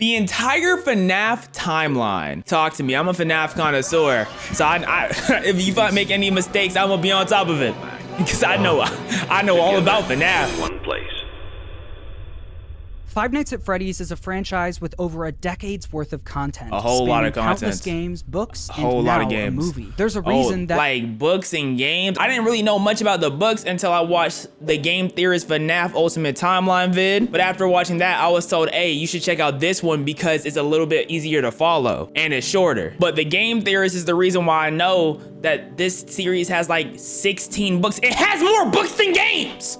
The entire FNAF timeline. Talk to me. I'm a FNAF connoisseur. So if you make any mistakes, I'm gonna be on top of it. Because I know all about FNAF. One place. Five Nights at Freddy's is a franchise with over a decade's worth of content. A whole lot of countless content. Games, books, A whole and lot now of games. a movie. There's a reason that like books and games. I didn't really know much about the books until I watched the Game Theorist FNAF Ultimate Timeline vid. But after watching that, I was told, hey, you should check out this one because it's a little bit easier to follow and it's shorter. But the Game Theorist is the reason why I know that this series has like 16 books. It has more books than games.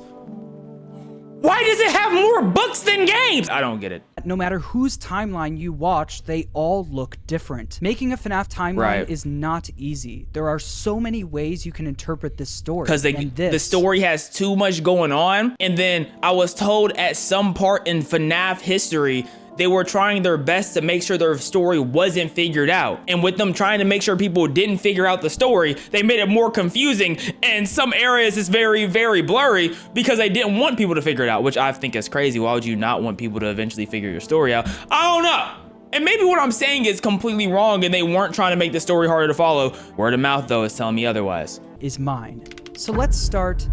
Why does it have more books than games? I don't get it. no matter whose timeline you watch, they all look different. Making a FNAF timeline is not easy. There are so many ways you can interpret this story. Because the story has too much going on. And then I was told at some part in FNAF history, they were trying their best to make sure their story wasn't figured out. And with them trying to make sure people didn't figure out the story, they made it more confusing. And some areas it's very, very blurry because they didn't want people to figure it out, which I think is crazy. Why would you not want people to eventually figure your story out? I don't know. And maybe what I'm saying is completely wrong and they weren't trying to make the story harder to follow. Word of mouth though is telling me otherwise. Is mine. So let's start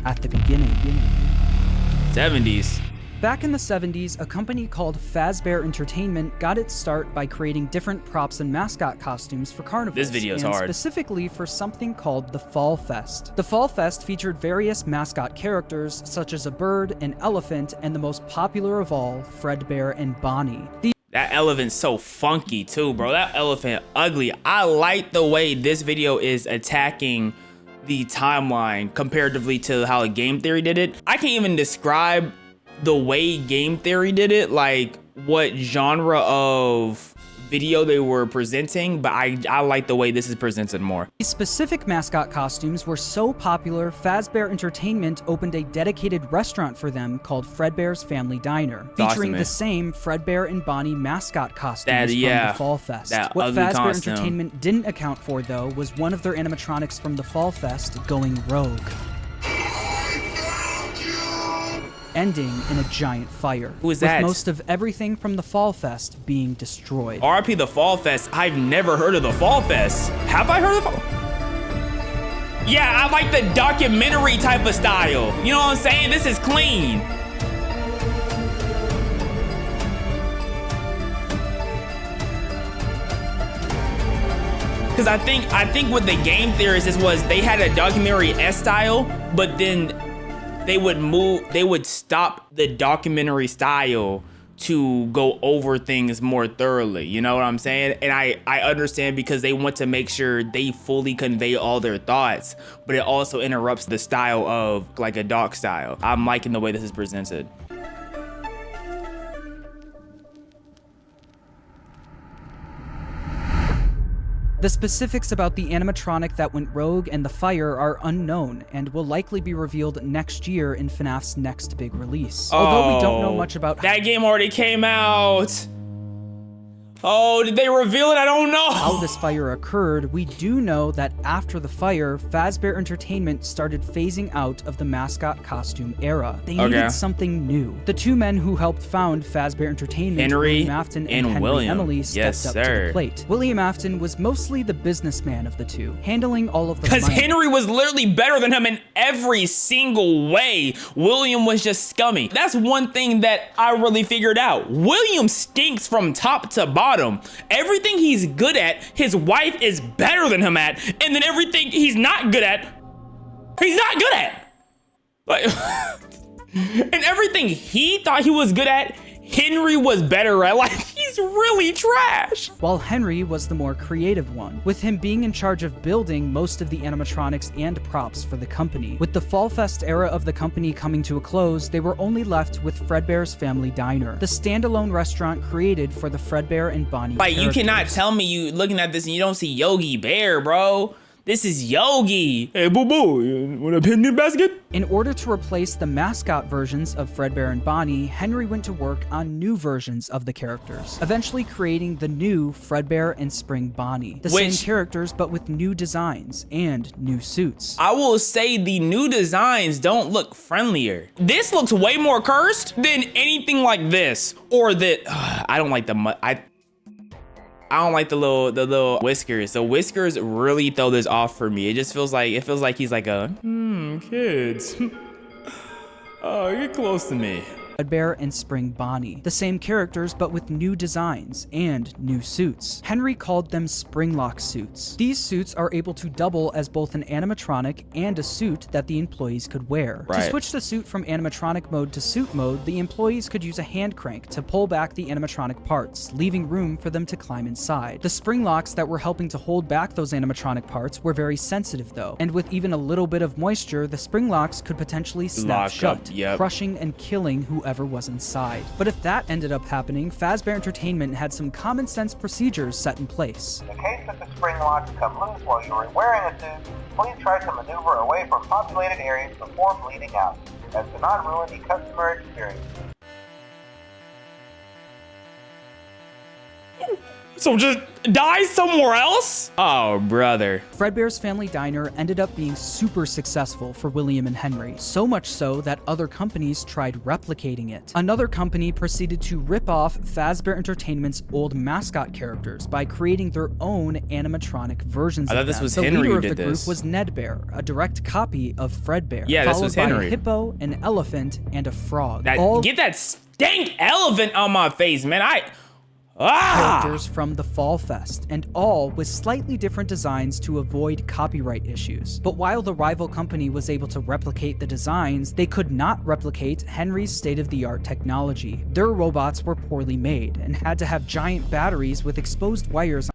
at the beginning. 70s. Back in the 70s, a company called Fazbear Entertainment got its start by creating different props and mascot costumes for carnivals. This video is hard. Specifically for something called the Fall Fest. The Fall Fest featured various mascot characters such as a bird, an elephant, and the most popular of all, Fredbear and Bonnie. That elephant's so funky too, bro. That elephant ugly. I like the way this video is attacking the timeline comparatively to how Game Theory did it. I can't even describe the way Game Theory did it, like what genre of video they were presenting, but I like the way this is presented more. These specific mascot costumes were so popular, Fazbear Entertainment opened a dedicated restaurant for them called Fredbear's Family Diner, featuring the same Fredbear and Bonnie mascot costumes from the Fall Fest. What Fazbear Entertainment didn't account for, though, was one of their animatronics from the Fall Fest going rogue, ending in a giant fire. Who is that? With most of everything from the Fall Fest being destroyed. RIP the Fall Fest. I've never heard of the Fall Fest. Have I heard of the Fall? Yeah, I like the documentary type of style. You know what I'm saying? This is clean. Because I think with the Game Theorists was they had a documentary-esque style, but then they would stop the documentary style to go over things more thoroughly. You know what I'm saying? And I understand because they want to make sure they fully convey all their thoughts, but it also interrupts the style of like a doc style. I'm liking the way this is presented. The specifics about the animatronic that went rogue and the fire are unknown and will likely be revealed next year in FNAF's next big release. Although we don't know much about that game already came out. Oh, did they reveal it? I don't know. How this fire occurred, we do know that after the fire, Fazbear Entertainment started phasing out of the mascot costume era. They needed something new. The two men who helped found Fazbear Entertainment, Henry William Afton and Henry William Emily, stepped up to the plate. William Afton was mostly the businessman of the two, handling all of the money. Because Henry was literally better than him in every single way. William was just scummy. That's one thing that I really figured out. William stinks from top to bottom. Everything he's good at, his wife is better than him at, and then everything he's not good at, he's not good at. Like, and everything he thought he was good at, Henry was better at. Like, he's really trash. While Henry was the more creative one, with him being in charge of building most of the animatronics and props for the company. With the Fall Fest era of the company coming to a close, they were only left with Fredbear's Family Diner, the standalone restaurant created for the Fredbear and Bonnie characters. You cannot tell me you looking at this and you don't see Yogi Bear, bro. This is Yogi. Hey, boo boo, you want a picnic basket? In order to replace the mascot versions of Fredbear and Bonnie, Henry went to work on new versions of the characters, eventually creating the new Fredbear and Spring Bonnie. The same characters, but with new designs and new suits. I will say the new designs don't look friendlier. This looks way more cursed than anything like this, or that. I don't like I don't like the little whiskers. The whiskers really throw this off for me. It just feels like he's like kids. Oh, get close to me. Fredbear and Spring Bonnie. The same characters, but with new designs and new suits. Henry called them Springlock suits. These suits are able to double as both an animatronic and a suit that the employees could wear. To switch the suit from animatronic mode to suit mode, the employees could use a hand crank to pull back the animatronic parts, leaving room for them to climb inside. The spring locks that were helping to hold back those animatronic parts were very sensitive though, and with even a little bit of moisture, the spring locks could potentially snap shut, crushing and killing whoever was inside. But if that ended up happening, Fazbear Entertainment had some common sense procedures set in place. In the case that the spring locks come loose while you are wearing a suit, please try to maneuver away from populated areas before bleeding out, as to not ruin the customer experience. So just die somewhere else? Oh, brother. Fredbear's Family Diner ended up being super successful for William and Henry, so much so that other companies tried replicating it. Another company proceeded to rip off Fazbear Entertainment's old mascot characters by creating their own animatronic versions of them. I thought this was Henry who did this. The leader of the group was Ned Bear, a direct copy of Fredbear. Yeah, this was Henry. Followed by a hippo, an elephant, and a frog. Get that stank elephant on my face, man. Characters from the Fall Fest, and all with slightly different designs to avoid copyright issues. But while the rival company was able to replicate the designs, they could not replicate Henry's state-of-the-art technology. Their robots were poorly made and had to have giant batteries with exposed wires.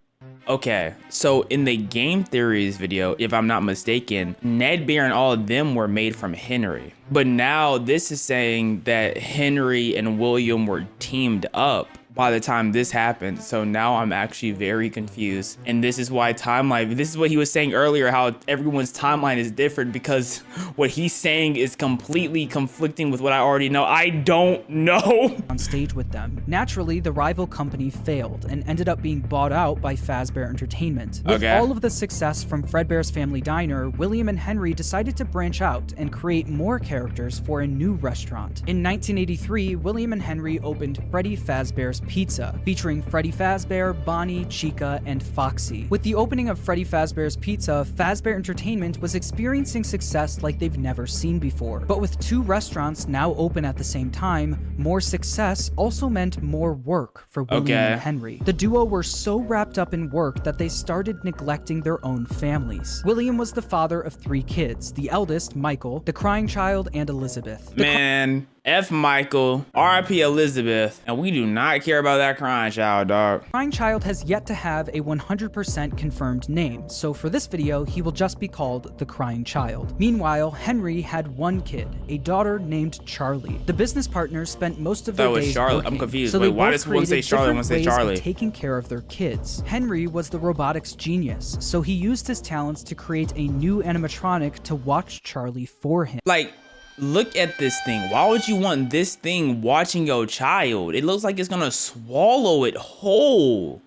Okay, so in the Game Theories video, if I'm not mistaken, Ned Bear and all of them were made from Henry. But now this is saying that Henry and William were teamed up by the time this happened. So now I'm actually very confused. And this is why this is what he was saying earlier, how everyone's timeline is different, because what he's saying is completely conflicting with what I already know. I don't know. On stage with them. Naturally, the rival company failed and ended up being bought out by Fazbear Entertainment. With all of the success from Fredbear's Family Diner, William and Henry decided to branch out and create more characters for a new restaurant. In 1983, William and Henry opened Freddy Fazbear's Pizza, featuring Freddy Fazbear, Bonnie, Chica, and Foxy. With the opening of Freddy Fazbear's Pizza, Fazbear Entertainment was experiencing success like they've never seen before. But with two restaurants now open at the same time, more success also meant more work for William and Henry. The duo were so wrapped up in work that they started neglecting their own families. William was the father of 3 kids, the eldest, Michael, the crying child, and Elizabeth. Man, F Michael, RIP Elizabeth, and we do not care about that crying child, dog. Crying child has yet to have a 100% confirmed name, so for this video, he will just be called the Crying Child. Meanwhile, Henry had 1 kid, a daughter named Charlie. The business partners spent most of their days working. I'm confused. So wait, why does one say Charlie and one say Charlie? Taking care of their kids. Henry was the robotics genius, so he used his talents to create a new animatronic to watch Charlie for him. Like, look at this thing. Why would you want this thing watching your child? It looks like it's gonna swallow it whole.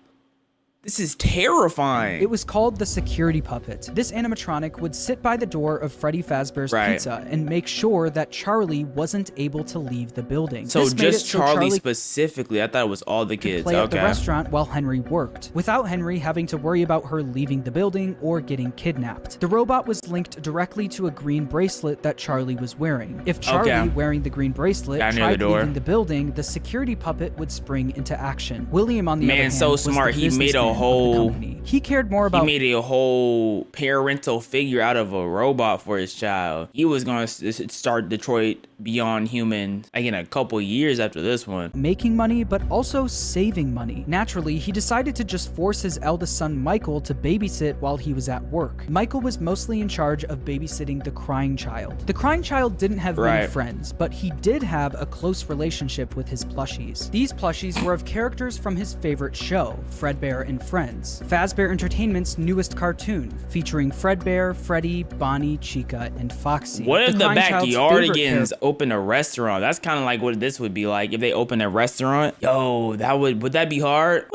This is terrifying. It was called the security puppet. This animatronic would sit by the door of Freddy Fazbear's Pizza and make sure that Charlie wasn't able to leave the building. So just Charlie specifically? I thought it was all the kids. Play at the restaurant while Henry worked, without Henry having to worry about her leaving the building or getting kidnapped. The robot was linked directly to a green bracelet that Charlie was wearing. If Charlie, wearing the green bracelet, tried leaving the building, the security puppet would spring into action. William, on the other hand, so smart. He made a he cared more about. He made a whole parental figure out of a robot for his child. He was gonna start Detroit Beyond Human like in a couple years after this one. Making money, but also saving money. Naturally, he decided to just force his eldest son Michael to babysit while he was at work. Michael was mostly in charge of babysitting the Crying Child. The Crying Child didn't have many friends, but he did have a close relationship with his plushies. These plushies were of characters from his favorite show, Fredbear and Friends. Fazbear Fazbear Entertainment's newest cartoon, featuring Fredbear, Freddy, Bonnie, Chica, and Foxy. What if the Crying Child's Backyardigans open a restaurant? That's kind of like what this would be like if they open a restaurant. Yo, would that be hard?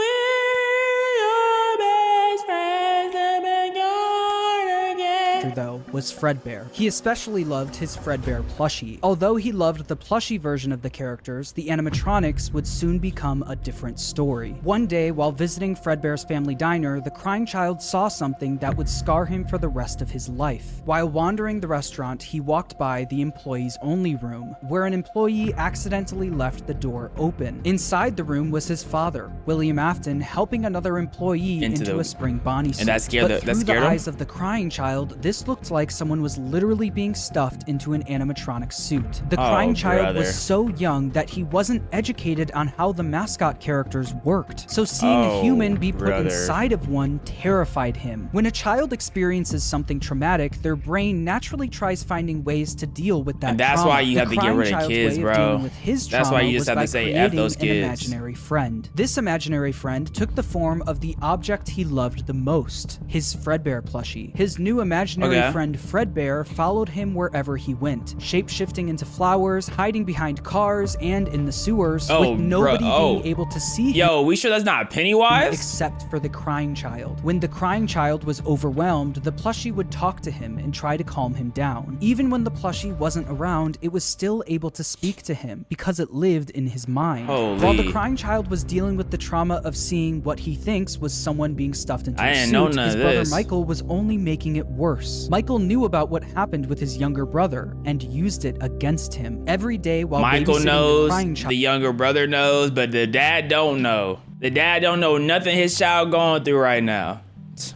Though was Fredbear. He especially loved his Fredbear plushie. Although he loved the plushie version of the characters, the animatronics would soon become a different story. One day, while visiting Fredbear's family diner, the crying child saw something that would scar him for the rest of his life. While wandering the restaurant, he walked by the employees only room, where an employee accidentally left the door open. Inside the room was his father, William Afton, helping another employee into a spring Bonnie suit. And that scared but through the him? eyes of the crying child, this looked like someone was literally being stuffed into an animatronic suit. The crying child was so young that he wasn't educated on how the mascot characters worked, so seeing a human be put inside of one terrified him. When a child experiences something traumatic, their brain naturally tries finding ways to deal with that and that's trauma. why you have to get rid of kids, bro. That's why you just have to say F those kids. An imaginary friend. This imaginary friend took the form of the object he loved the most, his Fredbear plushie. His new imaginary friend Fredbear followed him wherever he went, shape-shifting into flowers, hiding behind cars, and in the sewers, with nobody being able to see him. Yo, we sure that's not Pennywise? Except for the crying child. When the crying child was overwhelmed, the plushie would talk to him and try to calm him down. Even when the plushie wasn't around, it was still able to speak to him because it lived in his mind. While the crying child was dealing with the trauma of seeing what he thinks was someone being stuffed into a suit, his brother Michael was only making it worse. Michael knew about what happened with his younger brother and used it against him. Every day while Michael knows, the crying child, the younger brother knows, but the dad don't know. The dad don't know nothing his child going through right now.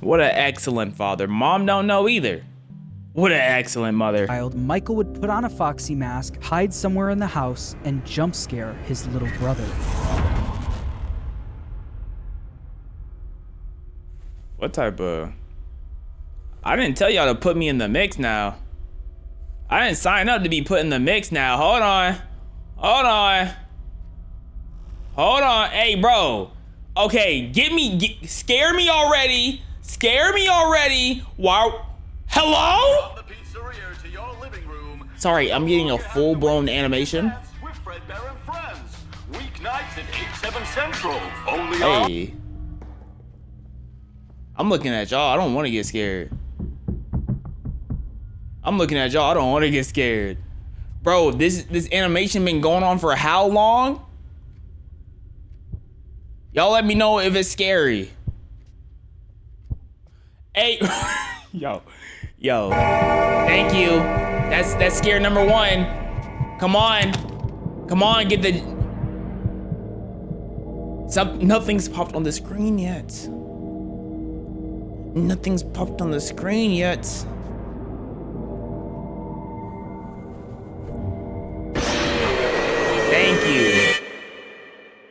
What an excellent father. Mom don't know either. What an excellent mother. Michael would put on a Foxy mask, hide somewhere in the house, and jump scare his little brother. What type of... I didn't tell y'all to put me in the mix now. I didn't sign up to be put in the mix now. Hold on. Hold on. Hold on. Hey, bro. Okay, scare me already. Scare me already. Wow. Hello? Sorry, I'm getting a full-blown animation. Hey. I'm looking at y'all. I don't want to get scared. I'm looking at y'all. I don't want to get scared. Bro, this animation been going on for how long? Y'all let me know if it's scary. Hey. Yo. Thank you. That's scare number one. Come on. Come on, get the... Nothing's popped on the screen yet. Nothing's popped on the screen yet. Thank you.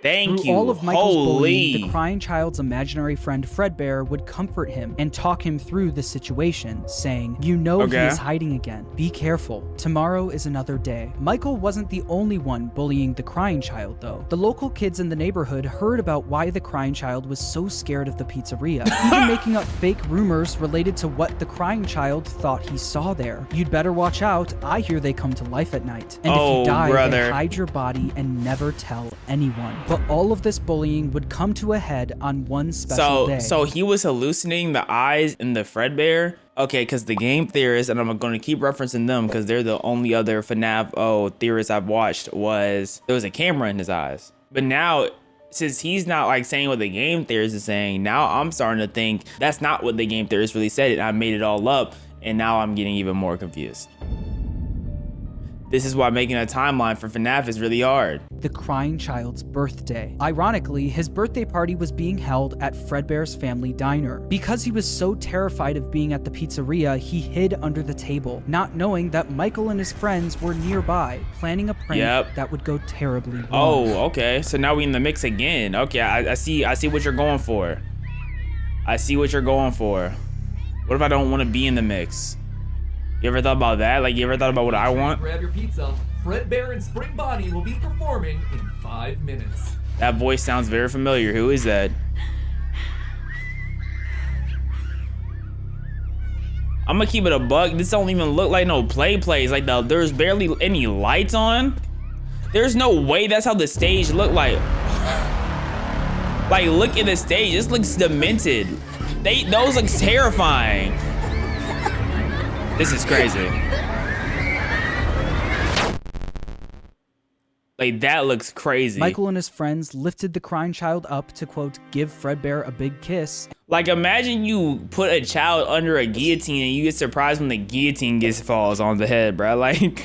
Thank you. Through all of Michael's bullying, the crying child's imaginary friend Fredbear would comfort him and talk him through the situation, saying, "You know he is hiding again. Be careful. Tomorrow is another day." Michael wasn't the only one bullying the crying child, though. The local kids in the neighborhood heard about why the crying child was so scared of the pizzeria, even making up fake rumors related to what the crying child thought he saw there. "You'd better watch out. I hear they come to life at night. And if you die, they hide your body and never tell anyone." But all of this bullying would come to a head on one special day. So he was hallucinating the eyes in the Fredbear? Okay, because the game theorists, and I'm going to keep referencing them because they're the only other FNAF theorists I've watched, there was a camera in his eyes. But now, since he's not like saying what the game theorist is saying, now I'm starting to think that's not what the game theorist really said. I made it all up, and now I'm getting even more confused. This is why making a timeline for FNAF is really hard. The crying child's birthday. Ironically, his birthday party was being held at Fredbear's family diner. Because he was so terrified of being at the pizzeria, he hid under the table, not knowing that Michael and his friends were nearby, planning a prank that would go terribly wrong. Oh, okay. So now we in the mix again. Okay, I see what you're going for. I see what you're going for. What if I don't want to be in the mix? You ever thought about that? Like, you ever thought about what I want? Grab your pizza. Fredbear and Spring Bonnie will be performing in 5 minutes. That voice sounds very familiar. Who is that? I'm gonna keep it a buck. This don't even look like no place. Like there's barely any lights on. There's no way that's how the stage looked like. Like, look at the stage. This looks demented. Those look terrifying. This is crazy. Like, that looks crazy. Michael and his friends lifted the crying child up to, quote, give Fredbear a big kiss. Like, imagine you put a child under a guillotine and you get surprised when the guillotine falls on the head, bro. Like,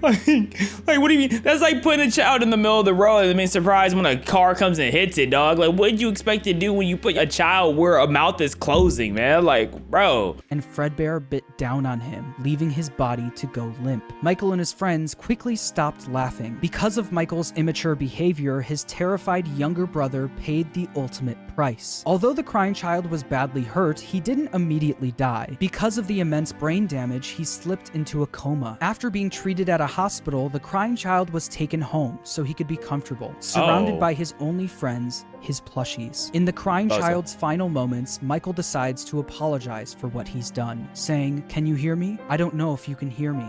like, what do you mean? That's like putting a child in the middle of the road and being surprised when a car comes and hits it, dog. Like, what did you expect to do when you put a child where a mouth is closing, man? Like, bro. And Fredbear bit down on him, leaving his body to go limp. Michael and his friends quickly stopped laughing. Because of Michael's immature behavior, his terrified younger brother paid the ultimate price. Although the crying child was badly hurt, he didn't immediately die. Because of the immense brain damage, he slipped into a coma. After being treated at a hospital, the crying child was taken home so he could be comfortable, surrounded by his only friends, his plushies. In the crying child's final moments, Michael decides to apologize for what he's done, saying, "Can you hear me? I don't know if you can hear me.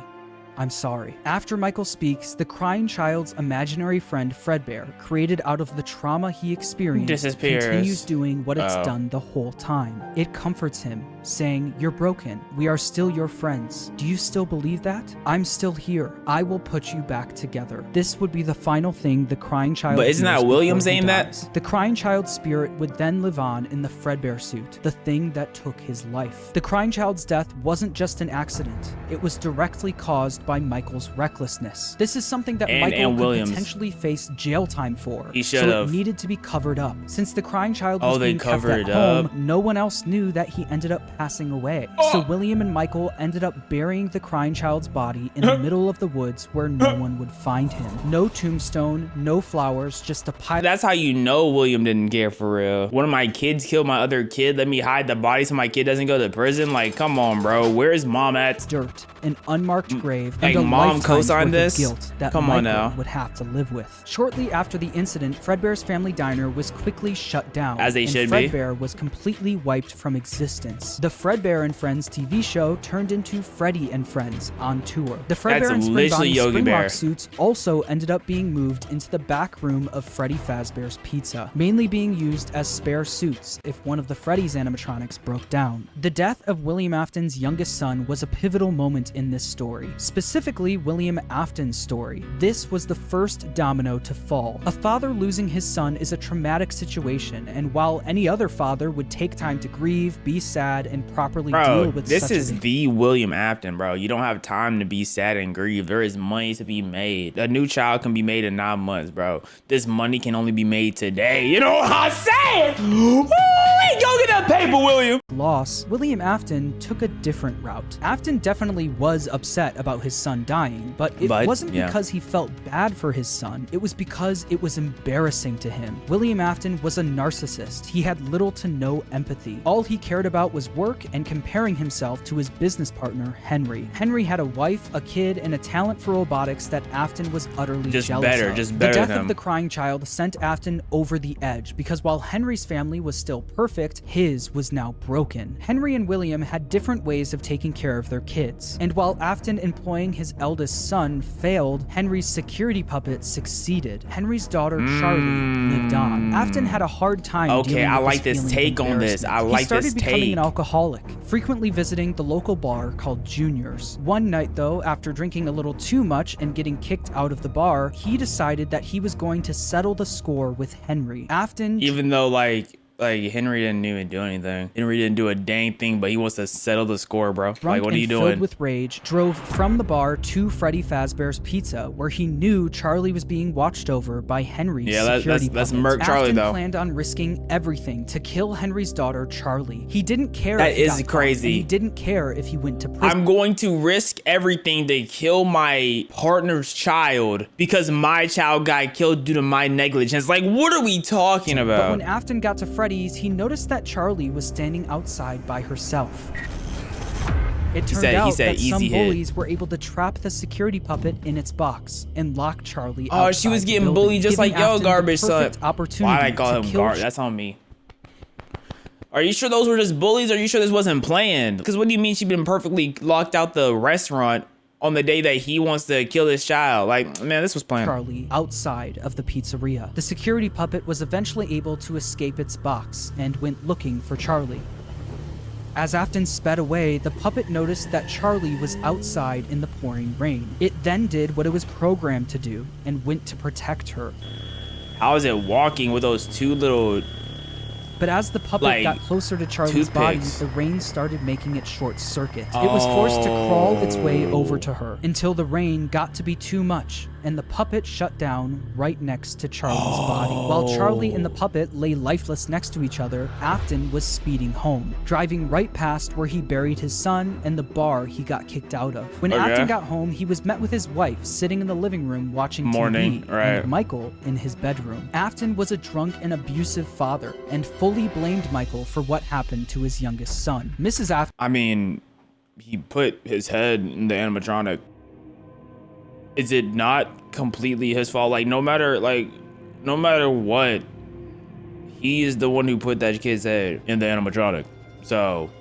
I'm sorry." After Michael speaks, the crying child's imaginary friend Fredbear, created out of the trauma he experienced, continues doing what it's done the whole time. It comforts him, saying, "You're broken. We are still your friends. Do you still believe that? I'm still here. I will put you back together." This would be the final thing the crying child. But isn't that William saying that? The crying child's spirit would then live on in the Fredbear suit, the thing that took his life. The crying child's death wasn't just an accident. It was directly caused by Michael's recklessness. This is something that Michael could potentially face jail time for. He should have. So it needed to be covered up. Since the crying child was being kept at home, no one else knew that he ended up passing away. So William and Michael ended up burying the crying child's body in the middle of the woods where no one would find him. No tombstone, no flowers, just a pile. That's how you know William didn't care for real. One of my kids killed my other kid. Let me hide the body so my kid doesn't go to prison. Like, come on, bro. Where's mom at? Dirt, an unmarked grave, like, and a mom lifetime co-signed worth this? of guilt that Come on Michael now. would have to live with. Shortly after the incident, Fredbear's Family Diner was quickly shut down, as they should be. Fredbear was completely wiped from existence. The Fredbear and Friends TV show turned into Freddy and Friends on tour. The Fredbear and Spring Bonnie Springlock suits also ended up being moved into the back room of Freddy Fazbear's Pizza, mainly being used as spare suits if one of the Freddy's animatronics broke down. The death of William Afton's youngest son was a pivotal moment in this story, specifically William Afton's story. This was the first domino to fall. A father losing his son is a traumatic situation, and while any other father would take time to grieve, be sad, and properly deal with this is the William Afton, bro. You don't have time to be sad and grieve. There is money to be made. A new child can be made in 9 months, bro. This money can only be made today. You know what I'm saying? Ooh, go get that paper, William. Loss, William Afton took a different route. Afton definitely was upset about his son dying, but it wasn't because he felt bad for his son. It was because it was embarrassing to him. William Afton was a narcissist. He had little to no empathy. All he cared about was work and comparing himself to his business partner, Henry. Henry had a wife, a kid, and a talent for robotics that Afton was utterly jealous of. The death of the crying child sent Afton over the edge because while Henry's family was still perfect, his was now broken. Henry and William had different ways of taking care of their kids, and while Afton employing his eldest son failed, Henry's security puppet succeeded. Henry's daughter, Charlie, lived on. Afton had a hard time dealing I with like this take on this. I like this take. He started becoming an alcoholic, frequently visiting the local bar called Junior's. One night, though, after drinking a little too much and getting kicked out of the bar, he decided that he was going to settle the score with Henry. Afton, even though like Henry didn't even do anything. Henry didn't do a dang thing, but he wants to settle the score, bro. Like, what are you doing? Filled with rage, drove from the bar to Freddy Fazbear's Pizza, where he knew Charlie was being watched over by Henry's security puppets. Let's murk Charlie, Afton though. planned on risking everything to kill Henry's daughter, Charlie. He didn't care that if he is got crazy. Caught, and he didn't care if he went to prison. I'm going to risk everything to kill my partner's child because my child got killed due to my negligence. Like, what are we talking about? But when Afton got to Freddy's, he noticed that Charlie was standing outside by herself. It turned out that some bullies were able to trap the security puppet in its box and lock Charlie outside. Oh, she was getting bullied just like yo, garbage son. Why did I call him garbage? That's on me. Are you sure those were just bullies? Or are you sure this wasn't planned? Because what do you mean she's been perfectly locked out the restaurant on the day that he wants to kill his child? Like, man, this was planned. Charlie outside of the pizzeria. The security puppet was eventually able to escape its box and went looking for Charlie. As Afton sped away, the puppet noticed that Charlie was outside in the pouring rain. It then did what it was programmed to do and went to protect her. How is it walking with those two little... But as the puppet like, got closer to Charlie's body, toothpicks. the rain started making it short circuit. It was forced to crawl its way over to her until the rain got to be too much and the puppet shut down right next to Charlie's body. While Charlie and the puppet lay lifeless next to each other, Afton was speeding home, driving right past where he buried his son and the bar he got kicked out of. When Afton got home, he was met with his wife sitting in the living room watching TV and Michael in his bedroom. Afton was a drunk and abusive father and fully blamed Michael for what happened to his youngest son. Mrs. Afton... I mean, he put his head in the animatronic. Is it not completely his fault? Like, no matter what, he is the one who put that kid's head in the animatronic. So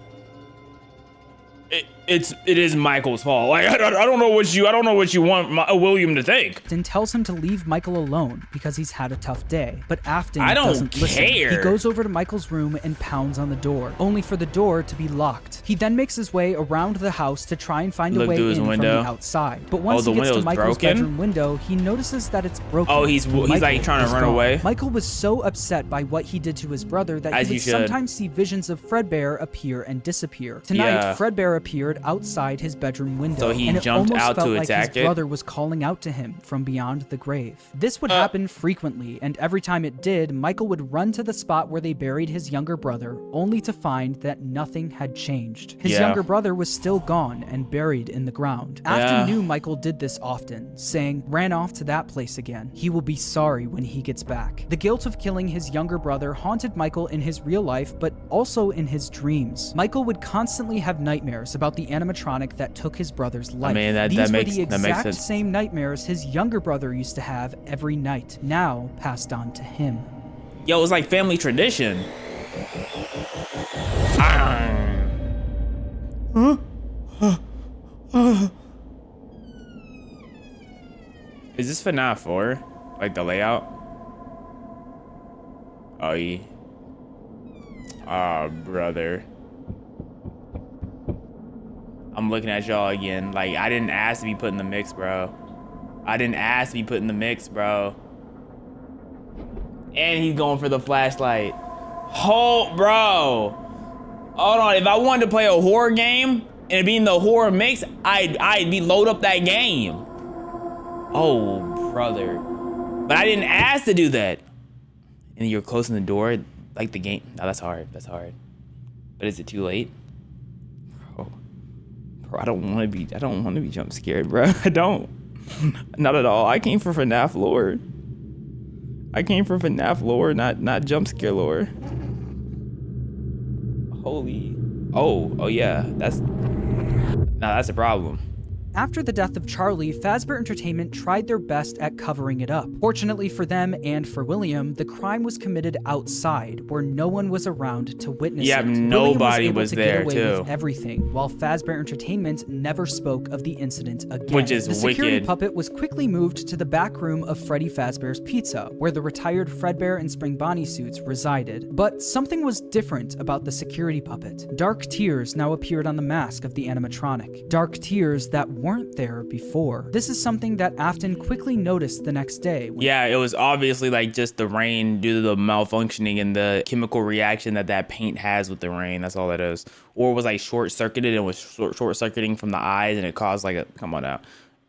it is Michael's fault. Like, I don't know what you want William to think. Afton tells him to leave Michael alone because he's had a tough day, but Afton I don't doesn't listen. care. He goes over to Michael's room and pounds on the door, only for the door to be locked. He then makes his way around the house to try and find a way in from the outside. But once he gets to Michael's bedroom window, he notices that it's broken. Oh, he's like trying to run away. Michael was so upset by what he did to his brother that he would sometimes see visions of Fredbear appear and disappear. Tonight, Fredbear appeared outside his bedroom window, so he and it jumped almost out felt to like attack his brother was calling out to him from beyond the grave. This would happen frequently, and every time it did, Michael would run to the spot where they buried his younger brother, only to find that nothing had changed. His younger brother was still gone and buried in the ground. Afton knew Michael did this often, saying, "Ran off to that place again. He will be sorry when he gets back." The guilt of killing his younger brother haunted Michael in his real life, but also in his dreams. Michael would constantly have nightmares about the animatronic that took his brother's life. I mean, These were makes the exact sense. same nightmares his younger brother used to have every night, now passed on to him. Yo, it's like family tradition. Is this FNAF 4? Like the layout? Oh, yeah. Oh, brother. I'm looking at y'all again. Like, I didn't ask to be put in the mix, bro. I didn't ask to be put in the mix, bro. And he's going for the flashlight. Hold, bro. Hold on. If I wanted to play a horror game and be in the horror mix, I'd be load up that game. Oh, brother. But I didn't ask to do that. And you're closing the door like the game. No, that's hard. That's hard. But is it too late? Bro, I don't want to be jump scared, bro. I don't. Not at all. I came for FNAF lore. I came for FNAF lore, not jump scare lore. Holy. Oh yeah. That's a problem. After the death of Charlie, Fazbear Entertainment tried their best at covering it up. Fortunately for them and for William, the crime was committed outside, where no one was around to witness it. Nobody was there, too. too. With everything, while Fazbear Entertainment never spoke of the incident again. Which is the security wicked. puppet was quickly moved to the back room of Freddy Fazbear's Pizza, where the retired Fredbear and Spring Bonnie suits resided. But something was different about the security puppet. Dark tears now appeared on the mask of the animatronic. Dark tears that weren't there before. This is something that Afton quickly noticed the next day. Yeah, it was obviously like just the rain due to the malfunctioning and the chemical reaction that paint has with the rain. That's all that is. Or it was like short-circuited and was short-circuiting from the eyes and it caused like a, come on now.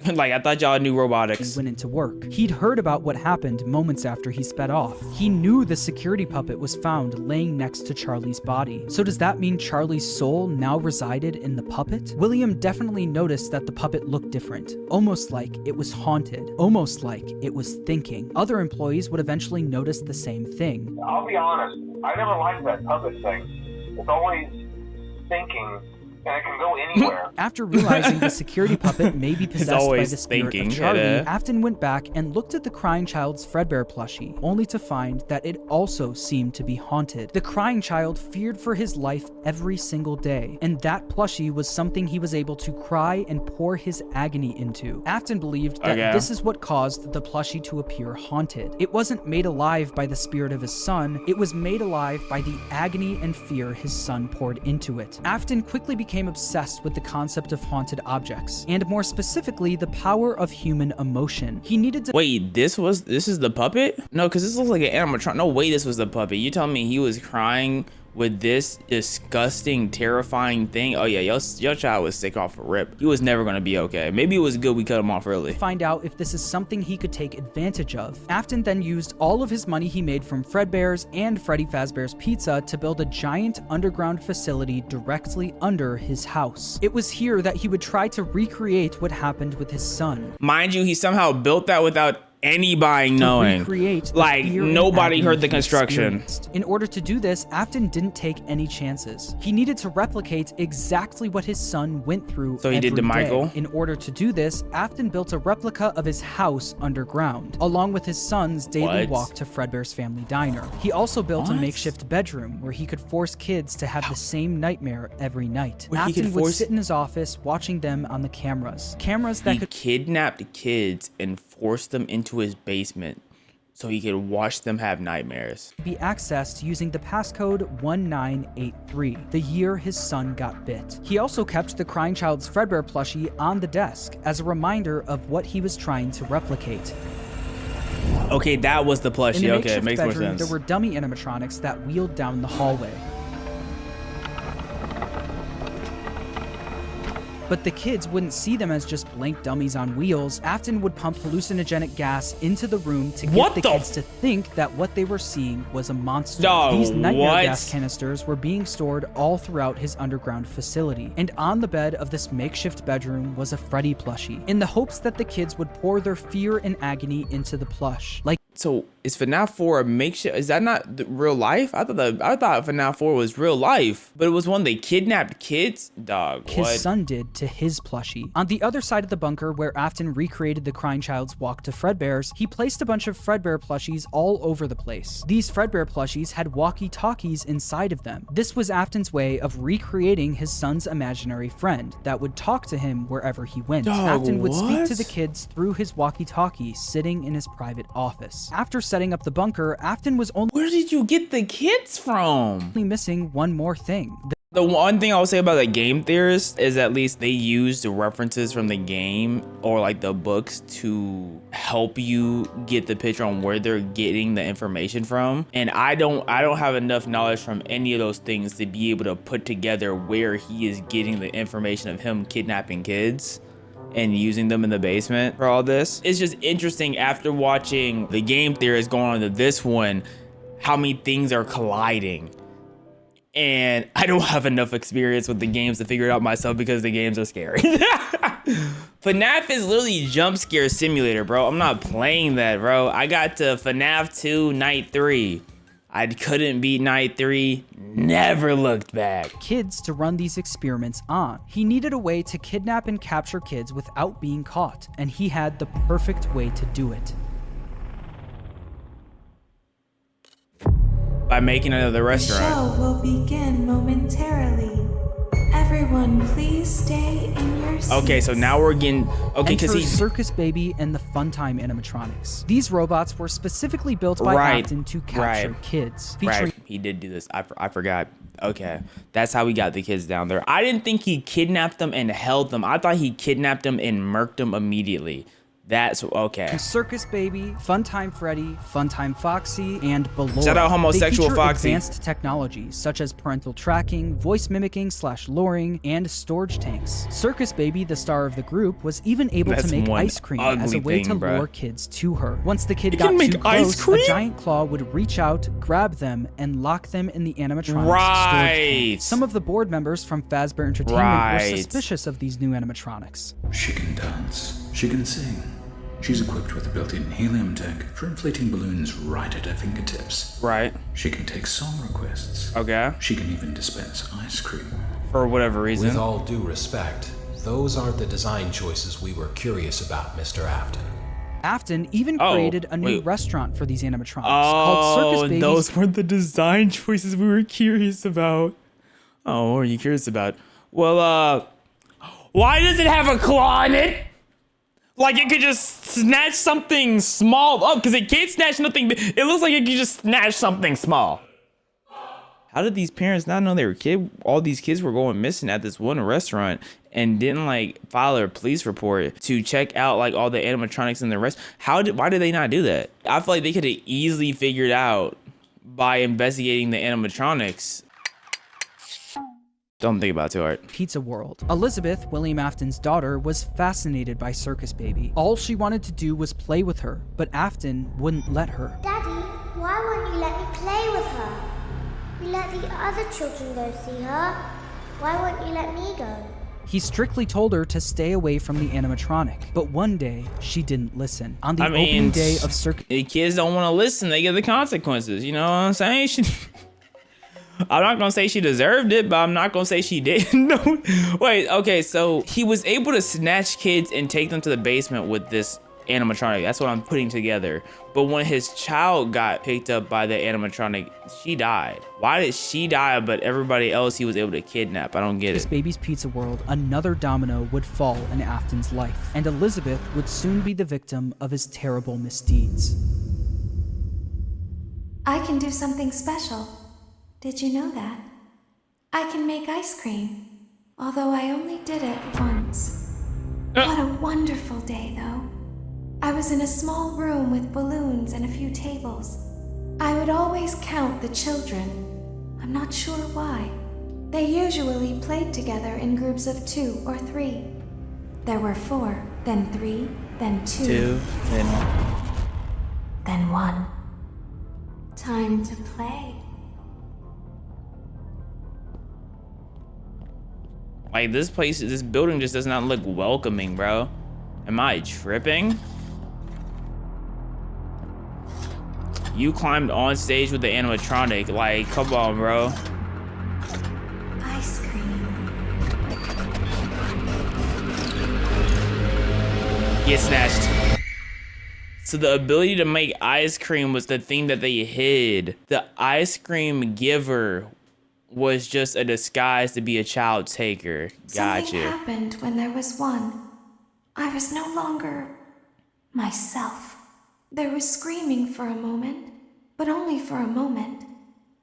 Like, I thought y'all knew robotics. He went into work. He'd heard about what happened moments after he sped off. He knew the security puppet was found laying next to Charlie's body. So does that mean Charlie's soul now resided in the puppet? William definitely noticed that the puppet looked different, almost like it was haunted, almost like it was thinking. Other employees would eventually notice the same thing. I'll be honest, I never liked that puppet thing. It's always thinking and it can go anywhere. After realizing the security puppet may be possessed by always the spirit thinking, of Charlie, yeah. Afton went back and looked at the crying child's Fredbear plushie, only to find that it also seemed to be haunted. The crying child feared for his life every single day, and that plushie was something he was able to cry and pour his agony into. Afton believed that this is what caused the plushie to appear haunted. It wasn't made alive by the spirit of his son, it was made alive by the agony and fear his son poured into it. Afton quickly became obsessed with the concept of haunted objects, and more specifically, the power of human emotion. He needed to— Wait, this is the puppet? No, because this looks like an animatronic. No way this was the puppet. You telling me he was crying with this disgusting, terrifying thing? Oh yeah, your child was sick off a rip. He was never gonna be okay. Maybe it was good we cut him off early. Find out if this is something he could take advantage of. Afton then used all of his money he made from Fredbear's and Freddy Fazbear's Pizza to build a giant underground facility directly under his house. It was here that he would try to recreate what happened with his son. Mind you, he somehow built that without anybody knowing. Like, nobody heard the construction. In order to do this, Afton didn't take any chances. He needed to replicate exactly what his son went through. So he did to Michael? In order to do this, Afton built a replica of his house underground, along with his son's daily walk to Fredbear's Family Diner. He also built a makeshift bedroom where he could force kids to have the same nightmare every night. Afton would sit in his office watching them on the cameras. Cameras that could— kidnapped kids and forced them into his basement so he could watch them have nightmares. Be accessed using the passcode 1983, the year his son got bit. He also kept the crying child's Fredbear plushie on the desk as a reminder of what he was trying to replicate. Okay, that was the plushie. Okay, it makes more sense. There were dummy animatronics that wheeled down the hallway. But the kids wouldn't see them as just blank dummies on wheels. Afton would pump hallucinogenic gas into the room to get the kids to think that what they were seeing was a monster. These nightmare gas canisters were being stored all throughout his underground facility. And on the bed of this makeshift bedroom was a Freddy plushie, in the hopes that the kids would pour their fear and agony into the plush. So is FNAF 4 a makeshift? Is that not real life? I thought FNAF 4 was real life, but it was one they kidnapped kids. Dog, his son did to his plushie. On the other side of the bunker, where Afton recreated the crying child's walk to Fredbear's, he placed a bunch of Fredbear plushies all over the place. These Fredbear plushies had walkie-talkies inside of them. This was Afton's way of recreating his son's imaginary friend that would talk to him wherever he went. Afton would speak to the kids through his walkie-talkie sitting in his private office. After setting up the bunker, Afton was only— Where did you get the kids from? Missing one more thing. The one thing I will say about the game theorists is at least they use the references from the game or like the books to help you get the picture on where they're getting the information from. And I don't have enough knowledge from any of those things to be able to put together where he is getting the information of him kidnapping kids and using them in the basement for all this. It's just interesting after watching the game theorists going on to this one, how many things are colliding. And I don't have enough experience with the games to figure it out myself because the games are scary. FNAF is literally jump scare simulator, bro. I'm not playing that, bro. I got to FNAF 2 Night 3. I couldn't beat Night 3, never looked back. Kids to run these experiments on. He needed a way to kidnap and capture kids without being caught, and he had the perfect way to do it. By making another restaurant. The show will begin momentarily. Everyone, please stay in your seats. Okay, so now we're getting... Okay, because he's... Circus Baby and the Funtime animatronics. These robots were specifically built by Afton to capture kids. He did do this. I forgot. Okay, that's how we got the kids down there. I didn't think he kidnapped them and held them. I thought he kidnapped them and murked them immediately. That's okay. Circus Baby, Funtime Freddy, Funtime Foxy, and Ballora. Shout out homosexual they Foxy. Advanced technologies such as parental tracking, voice mimicking / luring, and storage tanks. Circus Baby, the star of the group, was even able to make ice cream as a way to lure kids to her. Once the kid got too close, a giant claw would reach out, grab them, and lock them in the animatronics storage tank. Some of the board members from Fazbear Entertainment were suspicious of these new animatronics. She can dance. She can sing. She's equipped with a built-in helium tank for inflating balloons right at her fingertips. Right. She can take song requests. Okay. She can even dispense ice cream. for whatever reason. With all due respect, those aren't the design choices we were curious about, Mr. Afton. Afton even created a new restaurant for these animatronics called Circus Babies. Those weren't the design choices we were curious about. Oh, what are you curious about? Well, why does it have a claw in it? Like it could just snatch something small up, because it can't snatch nothing. It looks like it could just snatch something small. How did these parents not know they were all these kids were going missing at this one restaurant and didn't like file a police report to check out like all the animatronics in the rest? Why did they not do that? I feel like they could have easily figured out by investigating the animatronics. Don't think about it too hard. Pizza World. Elizabeth, William Afton's daughter, was fascinated by Circus Baby. All she wanted to do was play with her, but Afton wouldn't let her. Daddy, why won't you let me play with her? You let the other children go see her. Why won't you let me go? He strictly told her to stay away from the animatronic, but one day she didn't listen. On the opening day of Circus, the kids don't want to listen. They get the consequences. You know what I'm saying? I'm not gonna say she deserved it, but I'm not gonna say she did. No, wait. Okay, so he was able to snatch kids and take them to the basement with this animatronic. That's what I'm putting together. But when his child got picked up by the animatronic, she died. Why did she die, but everybody else he was able to kidnap? I don't get it. Baby's Pizza World, another domino would fall in Afton's life, and Elizabeth would soon be the victim of his terrible misdeeds. I can do something special. Did you know that? I can make ice cream, although I only did it once. What a wonderful day, though. I was in a small room with balloons and a few tables. I would always count the children. I'm not sure why. They usually played together in groups of 2 or 3. There were 4, then 3, then 2, then 1. Time to play. Like this building just does not look welcoming, bro. Am I tripping? You climbed on stage with the animatronic. Like, come on, bro. Ice cream. Get snatched. So the ability to make ice cream was the thing that they hid. The ice cream giver was just a disguise to be a child taker. Gotcha. Something happened when there was one. I was no longer myself. There was screaming for a moment, but only for a moment.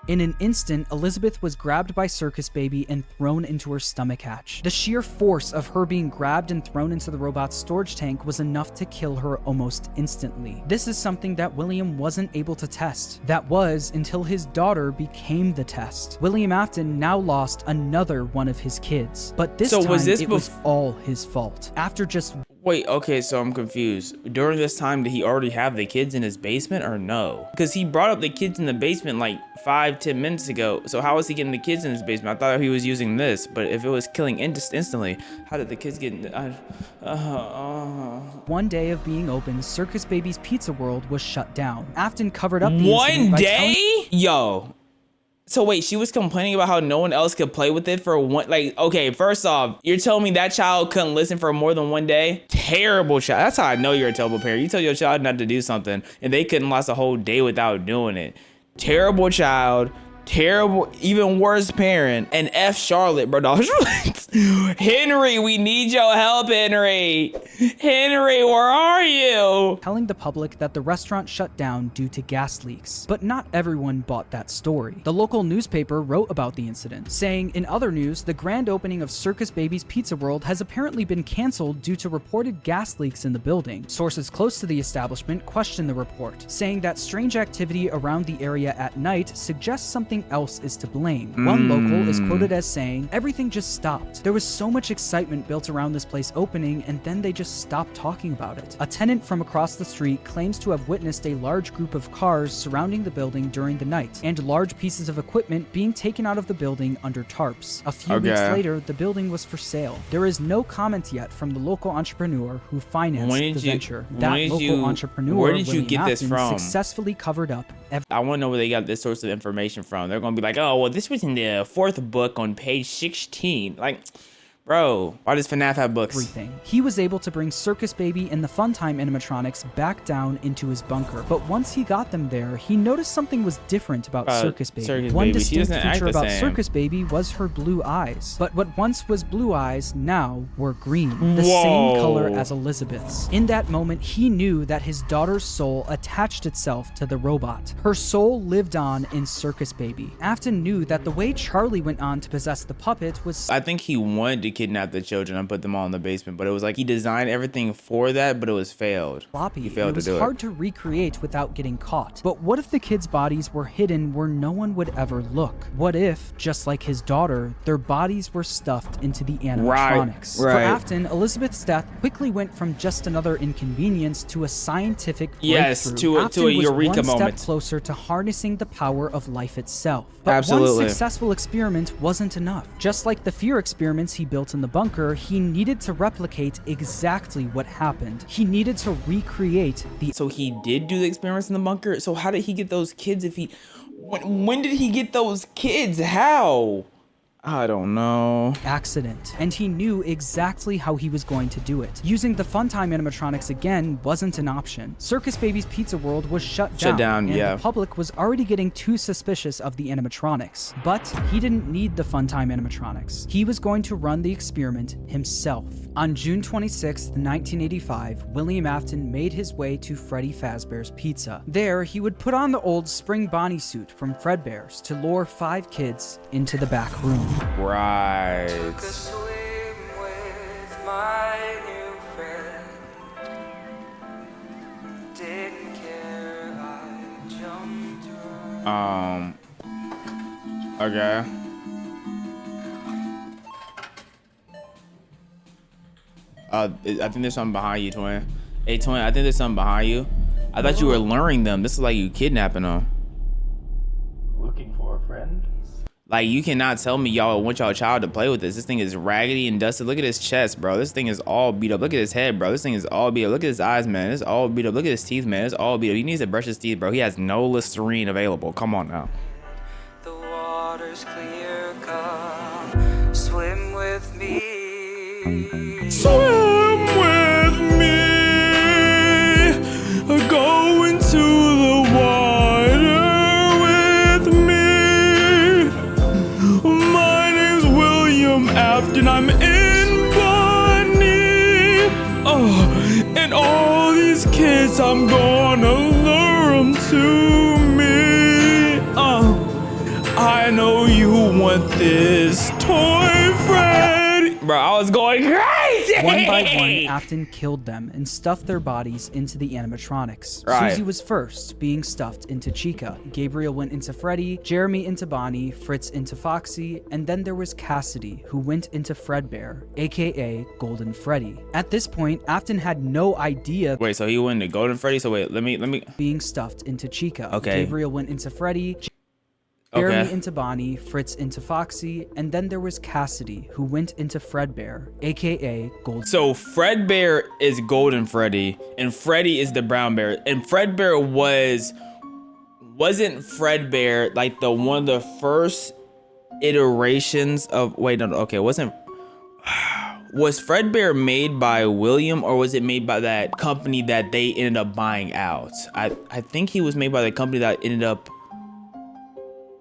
In an instant, Elizabeth was grabbed by Circus Baby and thrown into her stomach hatch. The sheer force of her being grabbed and thrown into the robot's storage tank was enough to kill her almost instantly. This is something that William wasn't able to test. That was until his daughter became the test. William Afton now lost another one of his kids, but this time it was all his fault. After just Wait, okay, so I'm confused. During this time, did he already have the kids in his basement or no? Because he brought up the kids in the basement like 5-10 minutes ago. So how was he getting the kids in his basement? I thought he was using this, but if it was killing instantly, how did the kids get in? One day of being open, Circus Baby's Pizza World was shut down. Afton covered up the one day? Yo. So wait, she was complaining about how no one else could play with it for one, like, okay, first off, you're telling me that child couldn't listen for more than one day? Terrible child. That's how I know you're a terrible parent. You tell your child not to do something and they couldn't last a whole day without doing it. Terrible child. Terrible, even worse parent. And F Charlotte, bro. Henry, we need your help, Henry. Henry, where are you? Telling the public that the restaurant shut down due to gas leaks. But not everyone bought that story. The local newspaper wrote about the incident, saying, in other news, the grand opening of Circus Baby's Pizza World has apparently been canceled due to reported gas leaks in the building. Sources close to the establishment questioned the report, saying that strange activity around the area at night suggests something else is to blame. One local is quoted as saying, everything just stopped. There was so much excitement built around this place opening, and then they just stopped talking about it. A tenant from across the street claims to have witnessed a large group of cars surrounding the building during the night, and large pieces of equipment being taken out of the building under tarps. A few weeks later, the building was for sale. There is no comment yet from the local entrepreneur who financed the venture. That local entrepreneur, where did you get this from? Successfully covered up I want to know where they got this source of information from. They're gonna be like, oh, well, this was in the 4th book on page 16. Like, bro, why does FNAF have books? Everything. He was able to bring Circus Baby and the Funtime animatronics back down into his bunker. But once he got them there, he noticed something was different about Circus Baby. One distinct feature about Circus Baby was her blue eyes. But what once was blue eyes now were green, the same color as Elizabeth's. In that moment, he knew that his daughter's soul attached itself to the robot. Her soul lived on in Circus Baby. Afton knew that the way Charlie went on to possess the puppet was... I think he wanted to kidnap the children and put them all in the basement, but it was like he designed everything for that, but it was failed. Sloppy. He failed to do it. It was hard to recreate without getting caught. But what if the kids' bodies were hidden where no one would ever look? What if, just like his daughter, their bodies were stuffed into the animatronics? Right. For Afton, Elizabeth's death quickly went from just another inconvenience to a scientific breakthrough. Yes, to a eureka was one moment. step closer to harnessing the power of life itself. But Absolutely. one successful experiment wasn't enough. Just like the fear experiments he built in the bunker, he needed to replicate exactly what happened. He needed to recreate the... So he did do the experiments in the bunker? So how did he get those kids if he... When did he get those kids? How? I don't know. Accident. And he knew exactly how he was going to do it. Using the Funtime animatronics again wasn't an option. Circus Baby's Pizza World was shut down, and the public was already getting too suspicious of the animatronics. But he didn't need the Funtime animatronics. He was going to run the experiment himself. On June 26, 1985, William Afton made his way to Freddy Fazbear's Pizza. There, he would put on the old Spring Bonnie suit from Fredbear's to lure 5 kids into the back room. Right. Okay. I think there's something behind you, Twin. Hey, Twin, I think there's something behind you. I thought you were luring them. This is like you kidnapping them. Looking for a friend? Like, you cannot tell me y'all want y'all child to play with this. This thing is raggedy and dusted. Look at his chest, bro. This thing is all beat up. Look at his head, bro. This thing is all beat up. Look at his eyes, man. It's all beat up. Look at his teeth, man. It's all beat up. He needs to brush his teeth, bro. He has no Listerine available. Come on now. The water's clear, come swim with me. Swim with me. Go into the water with me. My name's William Afton. I'm in Bonnie. Oh, and all these kids, I'm gonna lure them to me. I know you want this toy, Freddy. Bro, I was going crazy. One by one, Afton killed them and stuffed their bodies into the animatronics. Right. Susie was first, being stuffed into Chica. Gabriel went into Freddy, Jeremy into Bonnie, Fritz into Foxy, and then there was Cassidy, who went into Fredbear, aka Golden Freddy. At this point, Afton had no idea. Wait, so he went into Golden Freddy? So wait, let me. Being stuffed into Chica. Okay. Gabriel went into Freddy, Jeremy into Bonnie, Fritz into Foxy, and then there was Cassidy, who went into Fredbear, aka Golden. So Fredbear is Golden Freddy, and Freddy is the Brown Bear. And Fredbear wasn't Fredbear like the one of the first iterations of was Fredbear made by William, or was it made by that company that they ended up buying out? I think he was made by the company that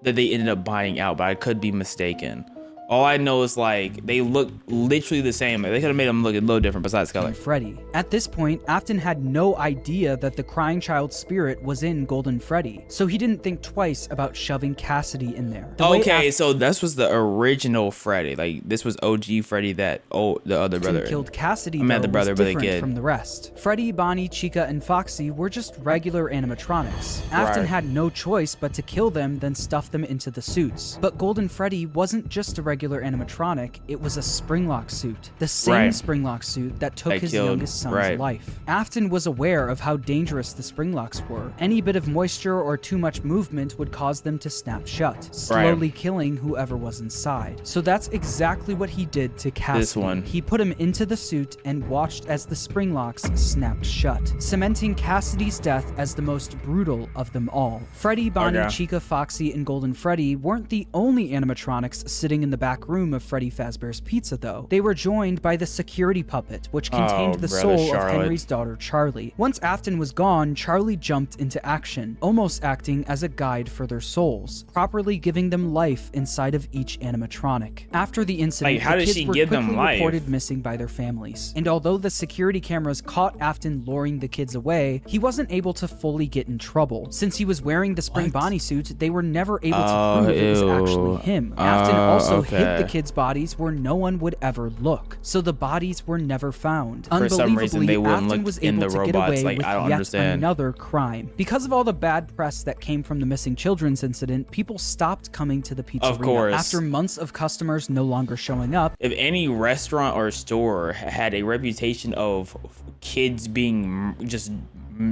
they ended up buying out, but I could be mistaken. All I know is like they look literally the same. They could have made them look a little different besides color. Freddy. At this point, Afton had no idea that the crying child spirit was in Golden Freddy, so he didn't think twice about shoving Cassidy in there. Okay, so this was the original Freddy. Like this was OG Freddy that the other brother killed Cassidy. The brother, was but they different kid from the rest. Freddy, Bonnie, Chica, and Foxy were just regular animatronics. Afton had no choice but to kill them, then stuff them into the suits. But Golden Freddy wasn't just a regular regular animatronic, it was a Springlock suit. The same Springlock suit that took his youngest son's life. Afton was aware of how dangerous the Springlocks were. Any bit of moisture or too much movement would cause them to snap shut, slowly killing whoever was inside. So that's exactly what he did to Cassidy. He put him into the suit and watched as the Springlocks snapped shut, cementing Cassidy's death as the most brutal of them all. Freddy, Bonnie, Chica, Foxy, and Golden Freddy weren't the only animatronics sitting in the back room of Freddy Fazbear's Pizza, though. They were joined by the security puppet, which contained the soul of Henry's daughter, Charlie. Once Afton was gone, Charlie jumped into action, almost acting as a guide for their souls, properly giving them life inside of each animatronic. After the incident, the kids were quickly reported missing by their families. And although the security cameras caught Afton luring the kids away, he wasn't able to fully get in trouble. Since he was wearing the Spring Bonnie suit, they were never able to prove it was actually him. Afton also hid the kids' bodies where no one would ever look, so the bodies were never found. For some reason, they wouldn't Afton look was in able the to get robots. away with I don't yet understand. another crime. Because of all the bad press that came from the missing children's incident, people stopped coming to the pizzeria. Of course. After months of customers no longer showing up. If any restaurant or store had a reputation of kids being just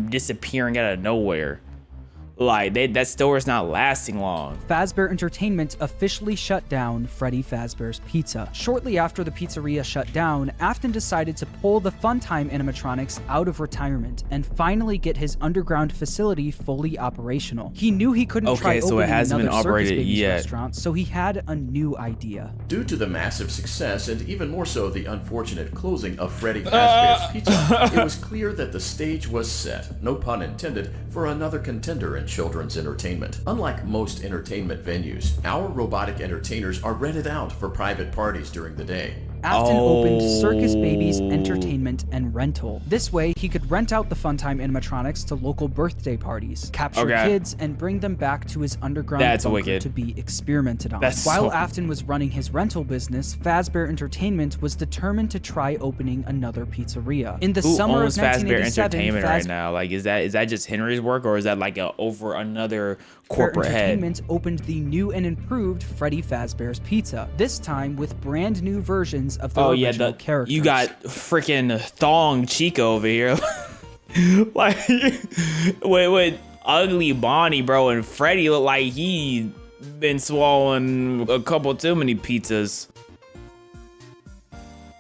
disappearing out of nowhere, like that store is not lasting long. Fazbear Entertainment officially shut down Freddy Fazbear's Pizza. Shortly after the pizzeria shut down, Afton decided to pull the Funtime animatronics out of retirement and finally get his underground facility fully operational. He knew he couldn't try opening another Circus Babies restaurant, so he had a new idea. Due to the massive success and even more so the unfortunate closing of Freddy Fazbear's Pizza, it was clear that the stage was set, no pun intended, for another contender in children's entertainment. Unlike most entertainment venues, our robotic entertainers are rented out for private parties during the day. Afton opened Circus Babies Entertainment and Rental. This way, he could rent out the Funtime animatronics to local birthday parties, capture kids, and bring them back to his underground bunker to be experimented on. While Afton was running his rental business, Fazbear Entertainment was determined to try opening another pizzeria. In the summer of 1987, Fazbear Entertainment right now? Like, is that just Henry's work, or is that like over another corporate head? Entertainment opened the new and improved Freddy Fazbear's Pizza, this time with brand new versions of the original characters. You got freaking Thong Chica over here. Like, with ugly Bonnie, bro, and Freddy look like he been swallowing a couple too many pizzas.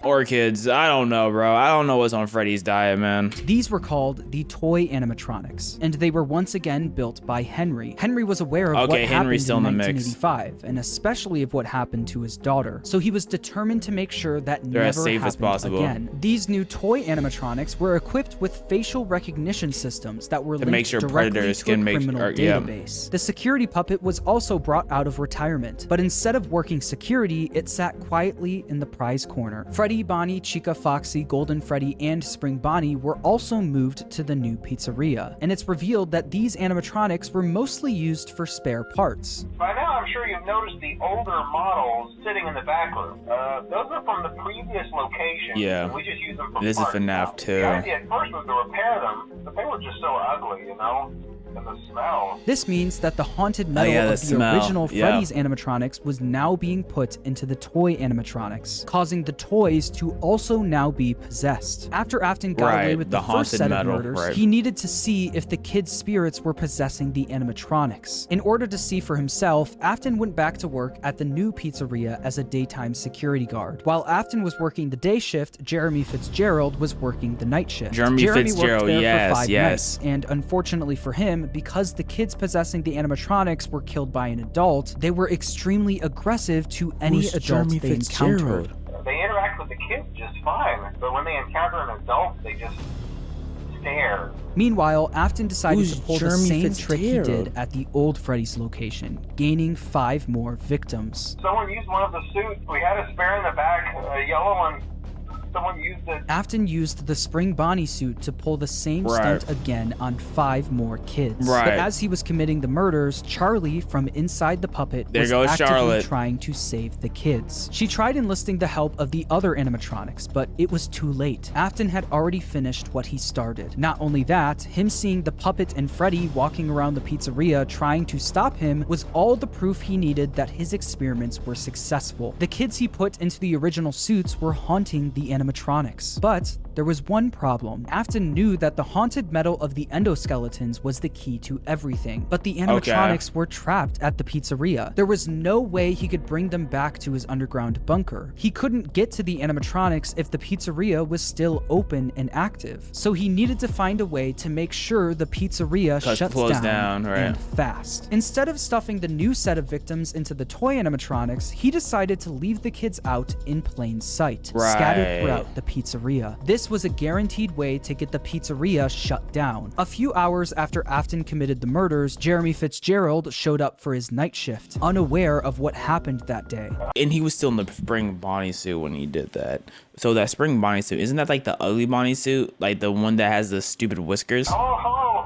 Or kids, I don't know, bro. I don't know what's on Freddy's diet, man. These were called the toy animatronics, and they were once again built by Henry. Henry was aware of what happened in 1985, and especially of what happened to his daughter, so he was determined to make sure that never happened again. These new toy animatronics were equipped with facial recognition systems that were linked directly to a criminal database. The security puppet was also brought out of retirement, but instead of working security, it sat quietly in the prize corner. Freddy, Bonnie, Chica, Foxy, Golden Freddy, and Spring Bonnie were also moved to the new pizzeria, and it's revealed that these animatronics were mostly used for spare parts. By now, I'm sure you've noticed the older models sitting in the back room. Those are from the previous location. Yeah. We just use them for this is parts FNAF now. too. The idea at first was to repair them, but they were just so ugly, you know? And the smell. This means that the haunted metal of the original Freddy's animatronics was now being put into the toy animatronics, causing the toys to also now be possessed. After Afton got away with the first set of murders, he needed to see if the kids' spirits were possessing the animatronics. In order to see for himself, Afton went back to work at the new pizzeria as a daytime security guard. While Afton was working the day shift, Jeremy Fitzgerald was working the night shift. Jeremy Fitzgerald, worked there for 5 nights, and unfortunately for him, because the kids possessing the animatronics were killed by an adult, they were extremely aggressive to any adult they encountered. They interact with the kids just fine, but when they encounter an adult, they just stare. Meanwhile, Afton decided to pull the same trick he did at the old Freddy's location, gaining 5 more victims. Someone used one of the suits. We had a spare in the back, a yellow one. someone used it. Afton used the Spring Bonnie suit to pull the same stunt again on 5 more kids. Right. But as he was committing the murders, Charlie from inside the puppet was actively trying to save the kids. She tried enlisting the help of the other animatronics, but it was too late. Afton had already finished what he started. Not only that, him seeing the puppet and Freddy walking around the pizzeria trying to stop him was all the proof he needed that his experiments were successful. The kids he put into the original suits were haunting the animatronics. But there was one problem. Afton knew that the haunted metal of the endoskeletons was the key to everything, but the animatronics were trapped at the pizzeria. There was no way he could bring them back to his underground bunker. He couldn't get to the animatronics if the pizzeria was still open and active. So he needed to find a way to make sure the pizzeria shuts down and fast. Instead of stuffing the new set of victims into the toy animatronics, he decided to leave the kids out in plain sight, scattered throughout the pizzeria. This was a guaranteed way to get the pizzeria shut down. A few hours after Afton committed the murders, Jeremy Fitzgerald showed up for his night shift, unaware of what happened that day. And he was still in the Spring Bonnie suit when he did that. So that Spring Bonnie suit, isn't that like the ugly Bonnie suit? Like the one that has the stupid whiskers? Hello.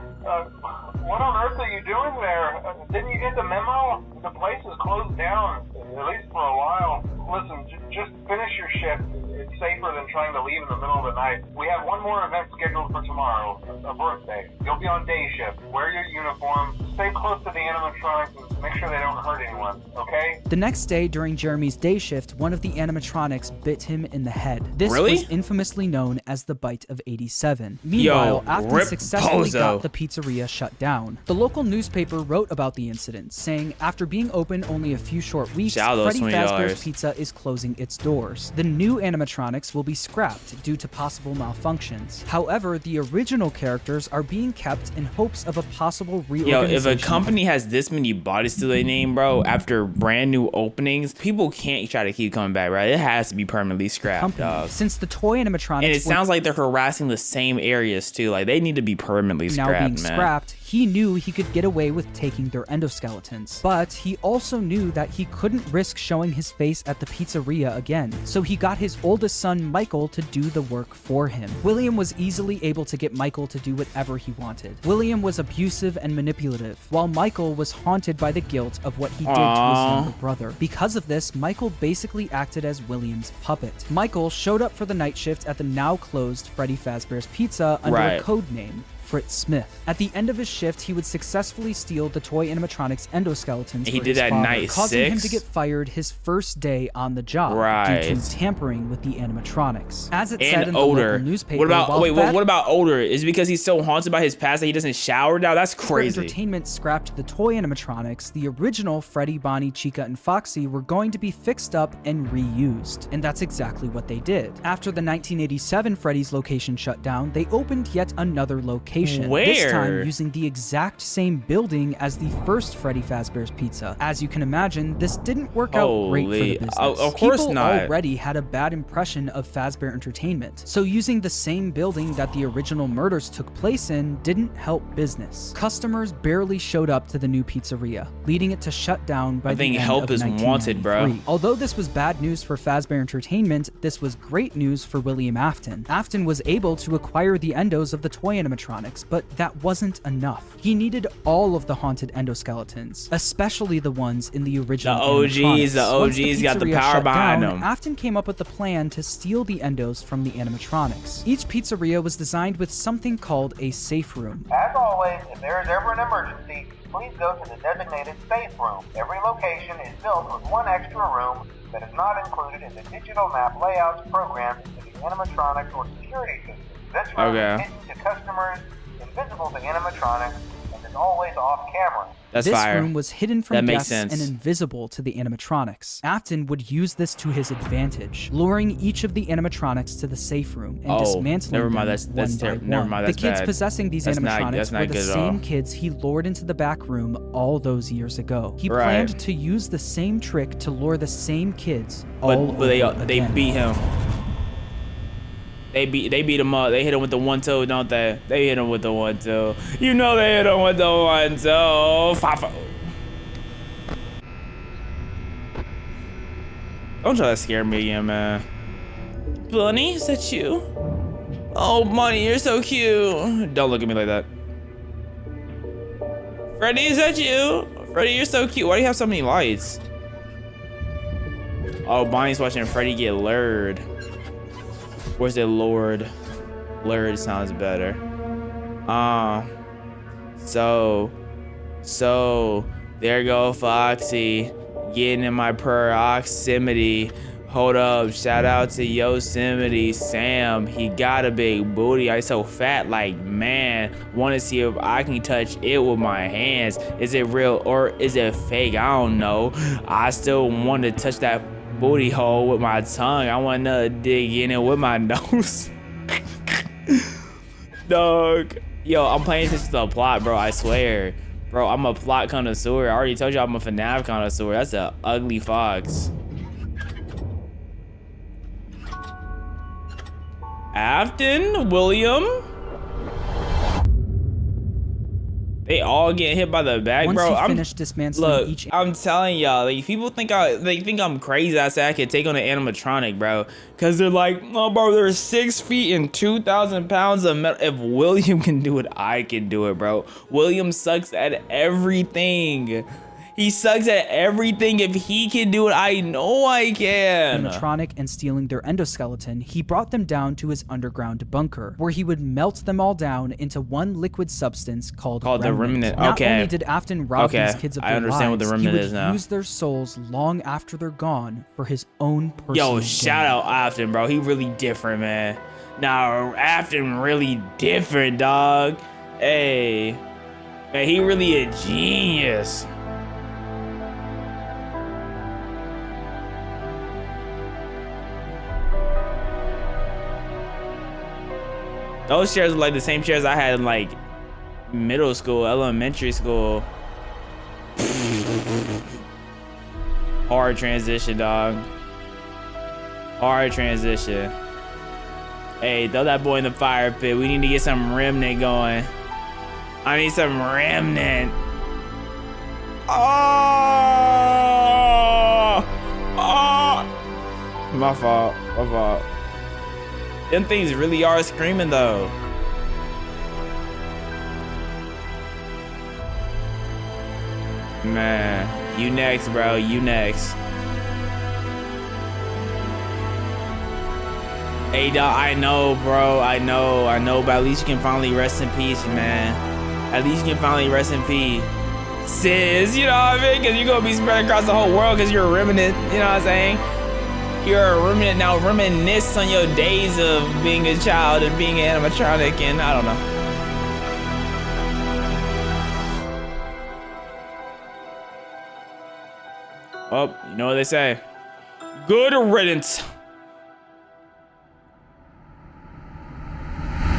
What on earth are you doing there? Didn't you get the memo? The place is closed down, at least for a while. Listen, just finish your shift. It's safer than trying to leave in the middle of the night. We have one more event scheduled for tomorrow, a birthday. You'll be on day shift. Wear your uniform. Stay close to the animatronics and make sure they don't hurt anyone, okay? The next day, during Jeremy's day shift, one of the animatronics bit him in the head. This was infamously known as the Bite of 87. Meanwhile, Afton successfully got the pizzeria shut down. The local newspaper wrote about the incident, saying after being open only a few short weeks, Freddy Fazbear's Pizza is closing its doors. The new animatronics will be scrapped due to possible malfunctions. However, the original characters are being kept in hopes of a possible reorganization. Yo, if a company has this many bodies to their name, bro, after brand new openings, people can't try to keep coming back, right? It has to be permanently scrapped, dog. Since the toy animatronics, and it sounds like they're harassing the same areas too. Like they need to be permanently scrapped, now being scrapped, he knew he could get away with taking their endoskeletons. But he also knew that he couldn't risk showing his face at the pizzeria again. So he got his oldest son, Michael, to do the work for him. William was easily able to get Michael to do whatever he wanted. William was abusive and manipulative, while Michael was haunted by the guilt of what he did to his younger brother. Because of this, Michael basically acted as William's puppet. Michael showed up for the night shift at the now closed Freddy Fazbear's Pizza under a code name, Fritz Smith. At the end of his shift, he would successfully steal the toy animatronics endoskeletons he did that night causing him to get fired his first day on the job due to tampering with the animatronics. As it said in the local newspaper, what about odor? Is it because he's so haunted by his past that he doesn't shower now? That's crazy. Entertainment scrapped the toy animatronics. The original Freddy, Bonnie, Chica, and Foxy were going to be fixed up and reused, and that's exactly what they did. After the 1987 Freddy's location shut down, they opened yet another location. Where? This time using the exact same building as the first Freddy Fazbear's Pizza. As you can imagine, this didn't work out great for the business. Of course People not. already had a bad impression of Fazbear Entertainment, so using the same building that the original murders took place in didn't help business. Customers barely showed up to the new pizzeria, leading it to shut down by the end help of is 1993. wanted, bro. Although this was bad news for Fazbear Entertainment, this was great news for William Afton. Afton was able to acquire the endos of the toy animatronics, but that wasn't enough. He needed all of the haunted endoskeletons, especially the ones in the original animatronics. The OGs got the power behind them. Afton came up with the plan to steal the endos from the animatronics. Each pizzeria was designed with something called a safe room. As always, if there is ever an emergency, please go to the designated safe room. Every location is built with one extra room that is not included in the digital map layouts programmed into the animatronics or security system. This room is hidden to customers, invisible to animatronics, and is always off camera. This room was hidden from guests and invisible to the animatronics. Afton would use this to his advantage, luring each of the animatronics to the safe room and dismantling them one by one. The kids possessing these animatronics were the same kids he lured into the back room all those years ago. He planned to use the same trick to lure the same kids all over again. They beat him. They beat him up. They hit him with the 1-2, don't they? They hit him with the 1-2. You know they hit him with the 1-2. Don't try to scare me again, man. Bunny, is that you? Oh, Bunny, you're so cute. Don't look at me like that. Freddy, is that you? Freddy, you're so cute. Why do you have so many lights? Oh, Bonnie's watching Freddy get lured. Where's it lured? Lured sounds better. So, there go Foxy, getting in my proximity. Hold up, shout out to Yosemite Sam. He got a big booty. I so fat, like, man. Want to see if I can touch it with my hands. Is it real or is it fake? I don't know. I still want to touch that booty hole with my tongue. I want to dig in it with my nose. Dog. Yo, I'm paying attention to the plot, bro. I swear. Bro, I'm a plot connoisseur. I already told you I'm a FNAF connoisseur. That's an ugly fox. Afton, William. They all get hit by the bag, Once bro. he finished dismantling each. I'm telling y'all, like, people think they think I'm crazy. I say I could take on an animatronic, bro, because they're like, oh, bro, they're 6 feet and 2,000 pounds of metal. If William can do it, I can do it, bro. William sucks at everything. He sucks at everything. If he can do it, I know I can. Animatronic and stealing their endoskeleton, he brought them down to his underground bunker, where he would melt them all down into one liquid substance called the remnant. Not Okay. only did Afton rob these kids of their I understand lives, what the remnant he would is now. use their souls long after they're gone for his own personal Yo, shout out Afton, bro. He really different, man. Now, Afton really different, dog. Hey, man, he really a genius. Those chairs were like the same chairs I had in like middle school, elementary school. Hard transition, dog. Hard transition. Hey, throw that boy in the fire pit. We need to get some remnant going. I need some remnant. Oh! Oh! My fault. My fault. Them things really are screaming though. Man, you next, bro. You next. Hey, dog, I know, bro. I know, but at least you can finally rest in peace, man. At least you can finally rest in peace. Sis, you know what I mean? Because you're going to be spread across the whole world because you're a remnant, you know what I'm saying? You're a remnant now, reminisce on your days of being a child and being an animatronic, and I don't know. Oh, you know what they say. Good riddance.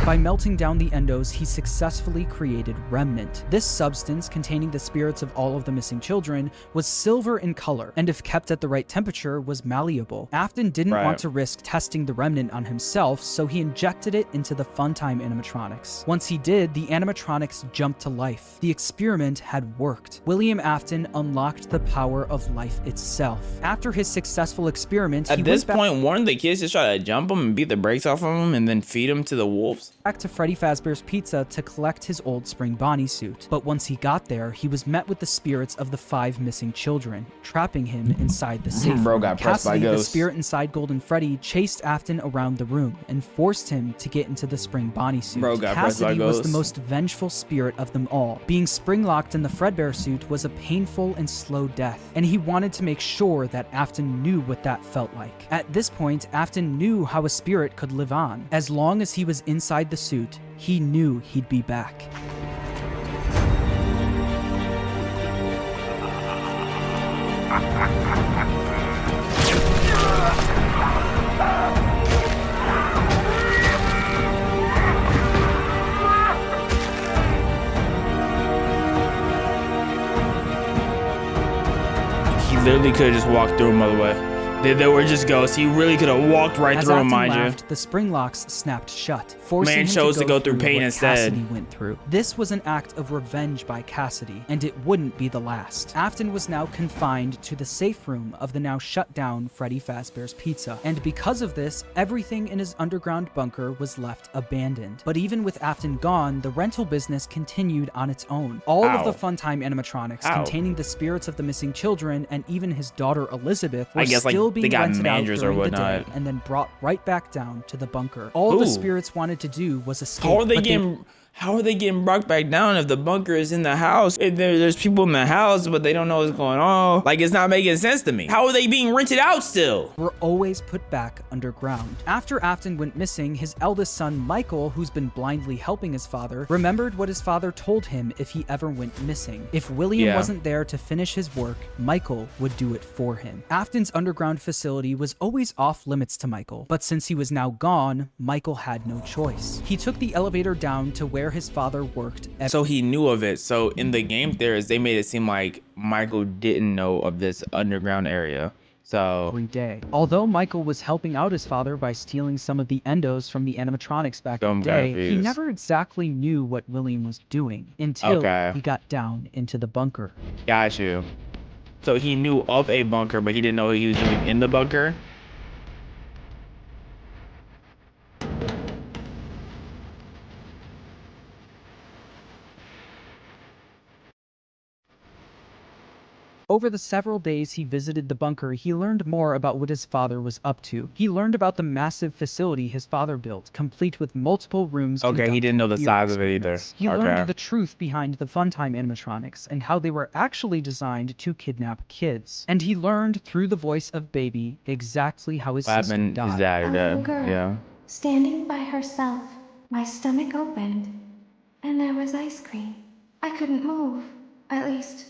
By melting down the endos, he successfully created Remnant. This substance, containing the spirits of all of the missing children, was silver in color, and if kept at the right temperature, was malleable. Afton didn't want to risk testing the Remnant on himself, so he injected it into the Funtime animatronics. Once he did, the animatronics jumped to life. The experiment had worked. William Afton unlocked the power of life itself. After his successful experiment, at this point, weren't the kids just try to jump him and beat the brakes off of him and then feed him to the wolves? Back to Freddy Fazbear's Pizza to collect his old Spring Bonnie suit. But once he got there, he was met with the spirits of the 5 missing children, trapping him inside the safe room. Bro got pressed by ghosts. The spirit inside Golden Freddy, chased Afton around the room and forced him to get into the Spring Bonnie suit. Bro got pressed by Cassidy was ghosts. the most vengeful spirit of them all. Being spring-locked in the Fredbear suit was a painful and slow death, and he wanted to make sure that Afton knew what that felt like. At this point, Afton knew how a spirit could live on. As long as he was inside the suit, he knew he'd be back. He literally could have just walked through him, by the way. They were just ghosts. He really could have walked right As through them, Afton mind laughed, you. the spring locks snapped shut, forcing Man him chose to go through what pain instead. Cassidy went through. This was an act of revenge by Cassidy, and it wouldn't be the last. Afton was now confined to the safe room of the now shut down Freddy Fazbear's Pizza, and because of this, everything in his underground bunker was left abandoned. But even with Afton gone, the rental business continued on its own. All of the Funtime animatronics containing the spirits of the missing children and even his daughter Elizabeth were still being rented out during the day and then brought right back down to the bunker. All the spirits wanted to do was escape. How are they getting brought back down if the bunker is in the house? If there's people in the house, but they don't know what's going on. Like, it's not making sense to me. How are they being rented out still? Were always put back underground. After Afton went missing, his eldest son, Michael, who's been blindly helping his father, remembered what his father told him if he ever went missing. If William wasn't there to finish his work, Michael would do it for him. Afton's underground facility was always off limits to Michael, but since he was now gone, Michael had no choice. He took the elevator down to where his father worked. So he knew of it. So in the game theories, they made it seem like Michael didn't know of this underground area. So every day. Although Michael was helping out his father by stealing some of the endos from the animatronics back in the day, he never exactly knew what William was doing until he got down into the bunker. Got you. So he knew of a bunker, but he didn't know what he was doing in the bunker? Over the several days he visited the bunker, he learned more about what his father was up to. He learned about the massive facility his father built, complete with multiple rooms. Okay, he didn't know the size of it either. He learned the truth behind the Funtime animatronics and how they were actually designed to kidnap kids. And he learned through the voice of Baby exactly how his sister died. A little girl, standing by herself. My stomach opened, and there was ice cream. I couldn't move, at least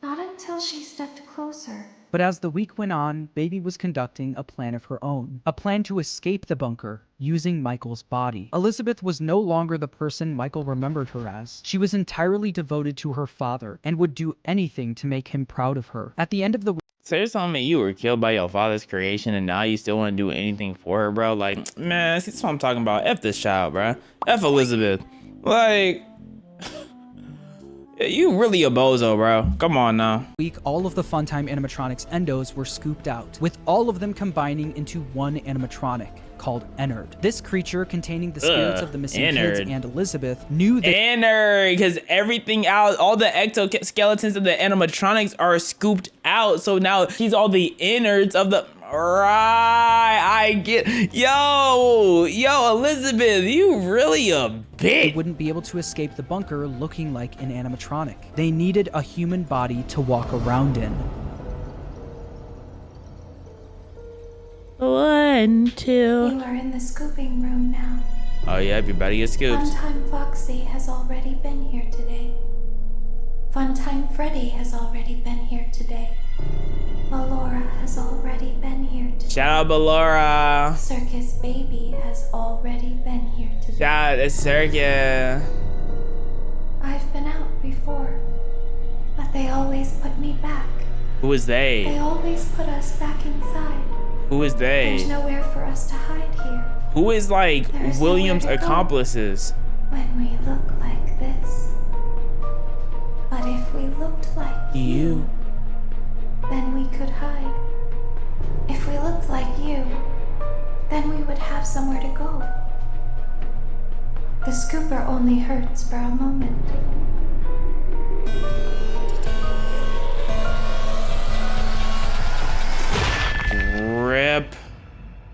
not until she stepped closer. But as the week went on, Baby was conducting a plan of her own. A plan to escape the bunker, using Michael's body. Elizabeth was no longer the person Michael remembered her as. She was entirely devoted to her father, and would do anything to make him proud of her. At the end of the week, so you're telling me you were killed by your father's creation and now you still want to do anything for her, bro? Like, man, that's what I'm talking about. F this child, bro. F Elizabeth. Like... You really a bozo, bro. Come on now. All of the Funtime animatronics endos were scooped out, with all of them combining into one animatronic called Ennard. This creature, containing the spirits of the missing kids and Elizabeth, knew that Ennard, because everything out, all the exoskeletons of the animatronics are scooped out. So now he's all the innards of the... Right, I get... Yo, Elizabeth, you really a bitch. They wouldn't be able to escape the bunker looking like an animatronic. They needed a human body to walk around in. 1, 2. You are in the scooping room now. Oh yeah, you better get scooped. Funtime Foxy has already been here today. Funtime Freddy has already been here today. Ballora has already been here today. Shout out Ballora. Circus Baby has already been here today. Shout out to Circus. I've been out before, but they always put me back. Who is they? They always put us back inside. Who is they? There's nowhere for us to hide here. Who is like William's accomplices? When we look like this. But if we looked like you, then we could hide. If we looked like you, then we would have somewhere to go. The scooper only hurts for a moment. Rip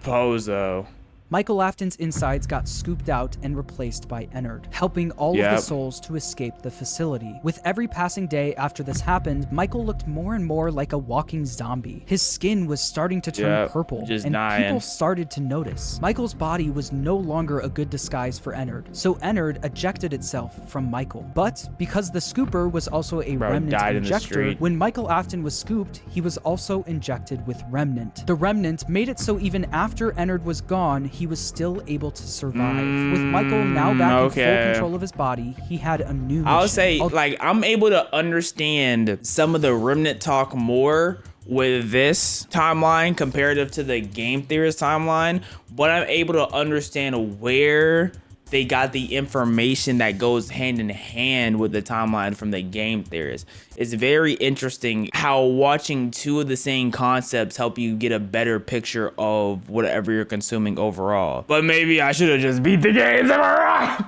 Pozo. Michael Afton's insides got scooped out and replaced by Ennard, helping all of the souls to escape the facility. With every passing day after this happened, Michael looked more and more like a walking zombie. His skin was starting to turn purple, and people started to notice. Michael's body was no longer a good disguise for Ennard, so Ennard ejected itself from Michael. But because the scooper was also a remnant injector, when Michael Afton was scooped, he was also injected with Remnant. The Remnant made it so even after Ennard was gone, he was still able to survive. With Michael now back in full control of his body, he had a new mission. I'll say, like, I'm able to understand some of the Remnant talk more with this timeline comparative to the game theorist timeline, but I'm able to understand where they got the information that goes hand in hand with the timeline from the game theorist. It's very interesting how watching two of the same concepts help you get a better picture of whatever you're consuming overall. But maybe I should have just beat the games, am I wrong?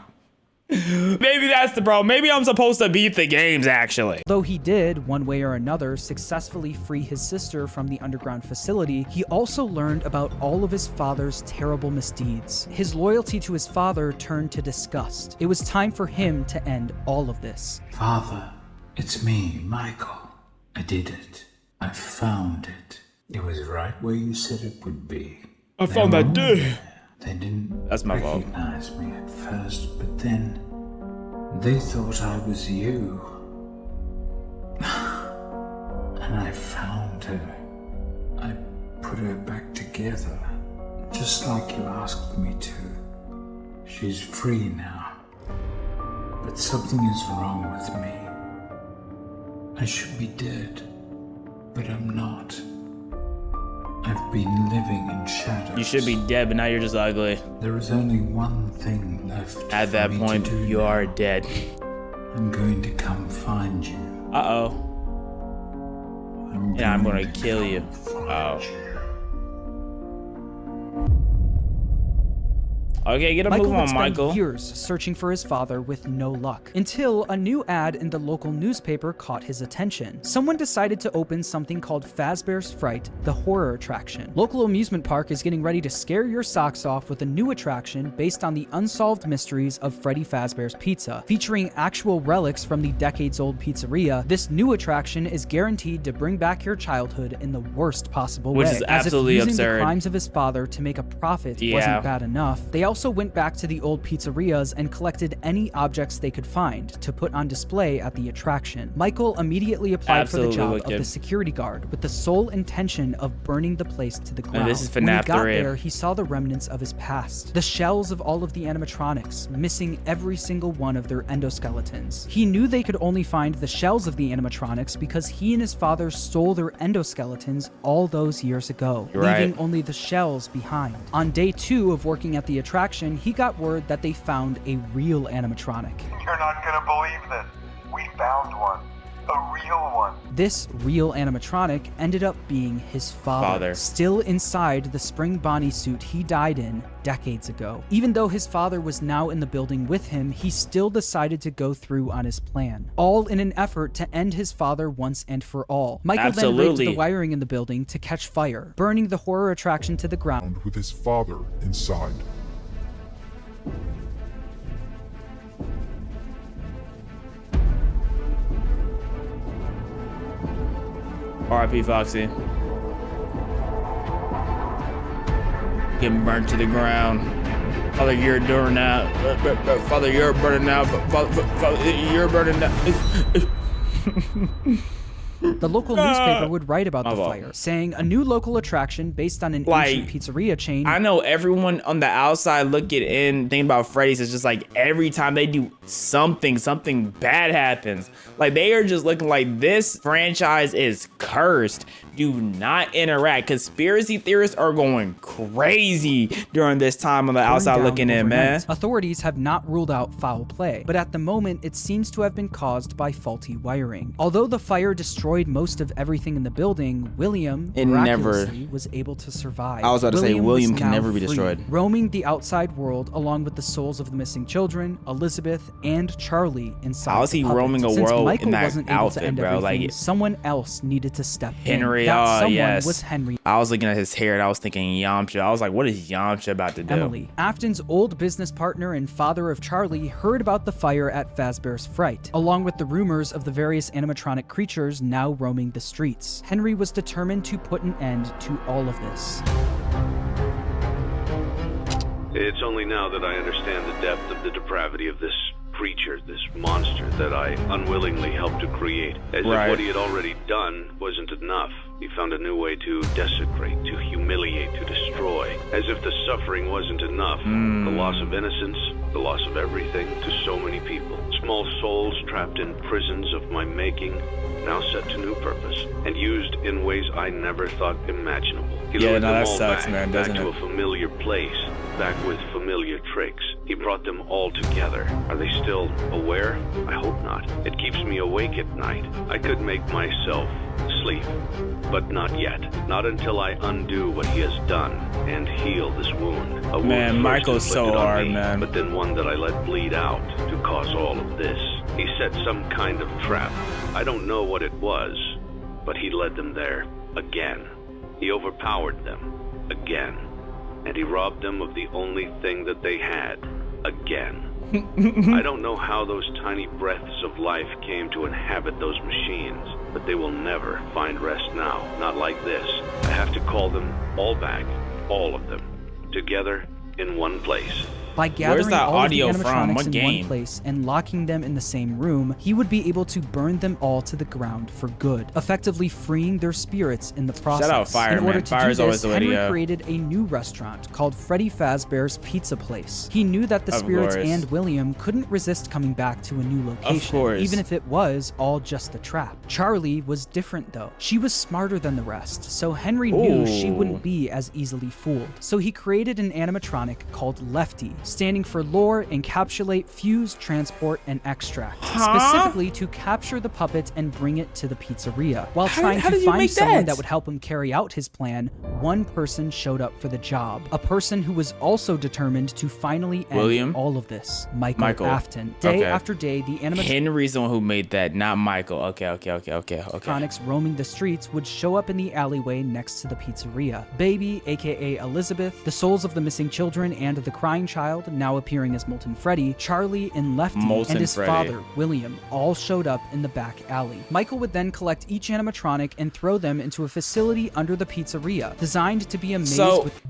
Maybe that's the problem. Maybe I'm supposed to beat the games, actually. Though he did, one way or another, successfully free his sister from the underground facility, he also learned about all of his father's terrible misdeeds. His loyalty to his father turned to disgust. It was time for him to end all of this. Father, it's me, Michael. I did it. I found it. It was right where you said it would be. I found that dude. They didn't That's my fault. recognize me at first, but then they thought I was you. And I found her. I put her back together, just like you asked me to. She's free now. But something is wrong with me. I should be dead, but I'm not. I've been living in shadows. You should be dead, but now you're just ugly. There is only one thing left. At that point, you are dead. I'm going to come find you. Uh-oh. And I'm gonna kill you. Oh. Okay, get a move on, Michael. Spent years searching for his father with no luck, until a new ad in the local newspaper caught his attention. Someone decided to open something called Fazbear's Fright, the horror attraction. Local amusement park is getting ready to scare your socks off with a new attraction based on the unsolved mysteries of Freddy Fazbear's Pizza. Featuring actual relics from the decades-old pizzeria, this new attraction is guaranteed to bring back your childhood in the worst possible way. Which is absolutely as if using absurd. the crimes of his father to make a profit wasn't bad enough, they also went back to the old pizzerias and collected any objects they could find to put on display at the attraction. Michael immediately applied for the job of the security guard with the sole intention of burning the place to the ground. This is FNAF when he got 3. there, he saw the remnants of his past. The shells of all of the animatronics, missing every single one of their endoskeletons. He knew they could only find the shells of the animatronics because he and his father stole their endoskeletons all those years ago, leaving only the shells behind. On day 2 of working at the attraction, he got word that they found a real animatronic. You're not gonna believe this. We found one. A real one. This real animatronic ended up being his father, still inside the Spring Bonnie suit he died in decades ago. Even though his father was now in the building with him, he still decided to go through on his plan, all in an effort to end his father once and for all. Michael then rigged the wiring in the building to catch fire, burning the horror attraction to the ground with his father inside. R.I.P. Foxy. Getting burnt to the ground. Father, you're burning out. Father, you're burning out. Father, you're burning out. The local newspaper would write about the fire, saying a new local attraction based on an ancient pizzeria chain. I know everyone on the outside looking in, thinking about Freddy's, is just like every time they do something bad happens. Like they are just looking like this franchise is cursed. Do not interact. Conspiracy theorists are going crazy during this time on the outside looking in, man. Authorities have not ruled out foul play, but at the moment it seems to have been caused by faulty wiring. Although the fire destroyed most of everything in the building, William miraculously was able to survive. I was about to say William can never be free, destroyed. Roaming the outside world along with the souls of the missing children, Elizabeth, and Charlie inside. How is he roaming a world Michael in that wasn't able to outfit, end bro? everything, Like someone else needed to step Henry. in. That someone yes. was Henry. I was looking at his hair and I was thinking Yamcha. I was like, what is Yamcha about to do? Emily, Afton's old business partner and father of Charlie, heard about the fire at Fazbear's Fright, along with the rumors of the various animatronic creatures now roaming the streets. Henry was determined to put an end to all of this. It's only now that I understand the depth of the depravity of this creature, this monster that I unwillingly helped to create. As if what he had already done wasn't enough. He found a new way to desecrate, to humiliate, to destroy. As if the suffering wasn't enough. The loss of innocence, the loss of everything to so many people. Small souls trapped in prisons of my making, now set to new purpose, and used in ways I never thought imaginable. He lured them all back to a familiar place, back with familiar tricks. He brought them all together. Are they still aware? I hope not. It keeps me awake at night. I could make myself sleep, but not yet. Not until I undo what he has done and heal this wound. A wound Michael's so hard, me, man. But then one that I let bleed out to cause all of this. He set some kind of trap. I don't know what it was, but he led them there again. He overpowered them again. And he robbed them of the only thing that they had, again. I don't know how those tiny breaths of life came to inhabit those machines, but they will never find rest now, not like this. I have to call them all back, all of them, together in one place. By gathering all of the animatronics in one place and locking them in the same room, he would be able to burn them all to the ground for good, effectively freeing their spirits in the process. Shout out Fire, in order man. to Fire's do always this, the way to Henry go. created a new restaurant called Freddy Fazbear's Pizza Place. He knew that the spirits and William couldn't resist coming back to a new location, even if it was all just a trap. Charlie was different though. She was smarter than the rest, so Henry knew she wouldn't be as easily fooled. So he created an animatronic called Lefty, standing for lore, encapsulate, fuse, transport, and extract, specifically to capture the puppet and bring it to the pizzeria. While trying to find someone that would help him carry out his plan, one person showed up for the job. A person who was also determined to finally end all of this. Michael Afton. Day after day, the Henry's the one who made that, not Michael. Okay. Animatronics roaming the streets would show up in the alleyway next to the pizzeria. Baby, aka Elizabeth, the souls of the missing children and the crying child, now appearing as Molten Freddy, Charlie and Lefty, and his father, William, all showed up in the back alley. Michael would then collect each animatronic and throw them into a facility under the pizzeria, designed to be a maze with...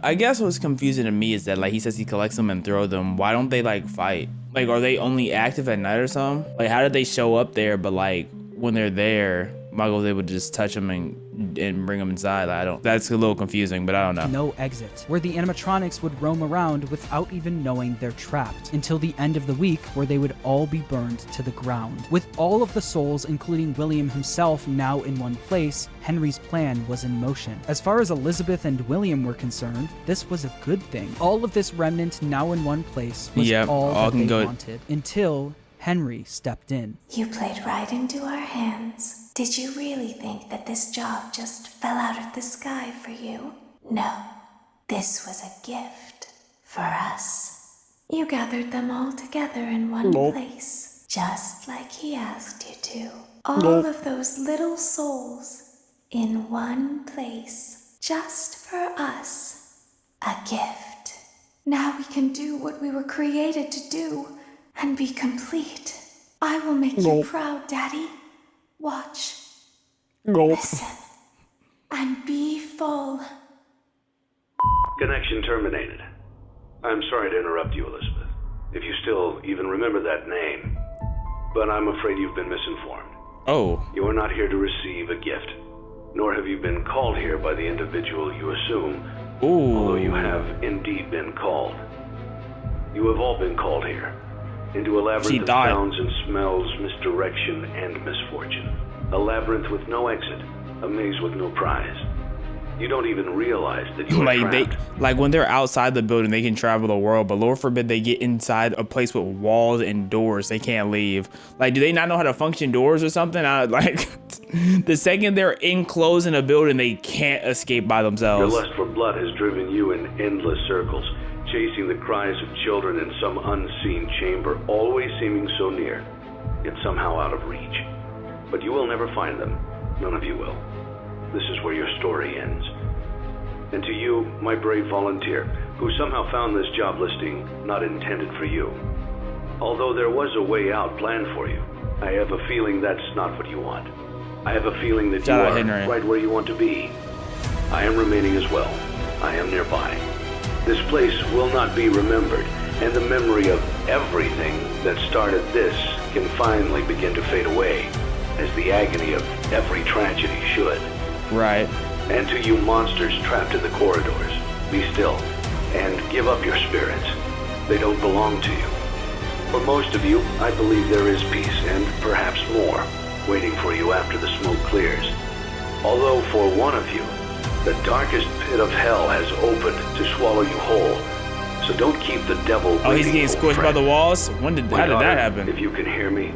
I guess what's confusing to me is that, like, he says he collects them and throw them. Why don't they, like, fight? Like, are they only active at night or something? Like, how did they show up there, but, like, when they're there, Michael's able to just touch them and bring them inside? That's a little confusing, but I don't know. No exit, where the animatronics would roam around without even knowing they're trapped, until the end of the week, where they would all be burned to the ground. With all of the souls, including William himself, now in one place, Henry's plan was in motion. As far as Elizabeth and William were concerned, this was a good thing. All of this remnant now in one place was all that they wanted, until Henry stepped in. You played right into our hands. Did you really think that this job just fell out of the sky for you? No, this was a gift for us. You gathered them all together in one place, just like he asked you to. All of those little souls in one place, just for us. A gift. Now we can do what we were created to do and be complete. I will make you proud, Daddy. Watch. Listen. And be full. Connection terminated. I'm sorry to interrupt you, Elizabeth, if you still even remember that name, but I'm afraid you've been misinformed. You are not here to receive a gift, nor have you been called here by the individual you assume, although you have indeed been called. You have all been called here, into a labyrinth of sounds and smells, misdirection, and misfortune. A labyrinth with no exit, a maze with no prize. You don't even realize that you are trapped. When they're outside the building, they can travel the world, but Lord forbid they get inside a place with walls and doors. They can't leave. Like, do they not know how to function doors or something? The second they're enclosed in a building, they can't escape by themselves. Your lust for blood has driven you in endless circles, chasing the cries of children in some unseen chamber, always seeming so near, yet somehow out of reach. But you will never find them. None of you will. This is where your story ends. And to you, my brave volunteer, who somehow found this job listing not intended for you. Although there was a way out planned for you, I have a feeling that's not what you want. I have a feeling that you are right where you want to be. I am remaining as well. I am nearby. This place will not be remembered, And the memory of everything that started this can finally begin to fade away, as the agony of every tragedy should. Right. And to you monsters trapped in the corridors, be still and give up your spirits. They don't belong to you. For most of you, I believe there is peace and perhaps more waiting for you after the smoke clears. Although for one of you, the darkest pit of hell has opened to swallow you whole. So don't keep the devil. Oh, he's getting squished by the walls? How did that happen? If you can hear me,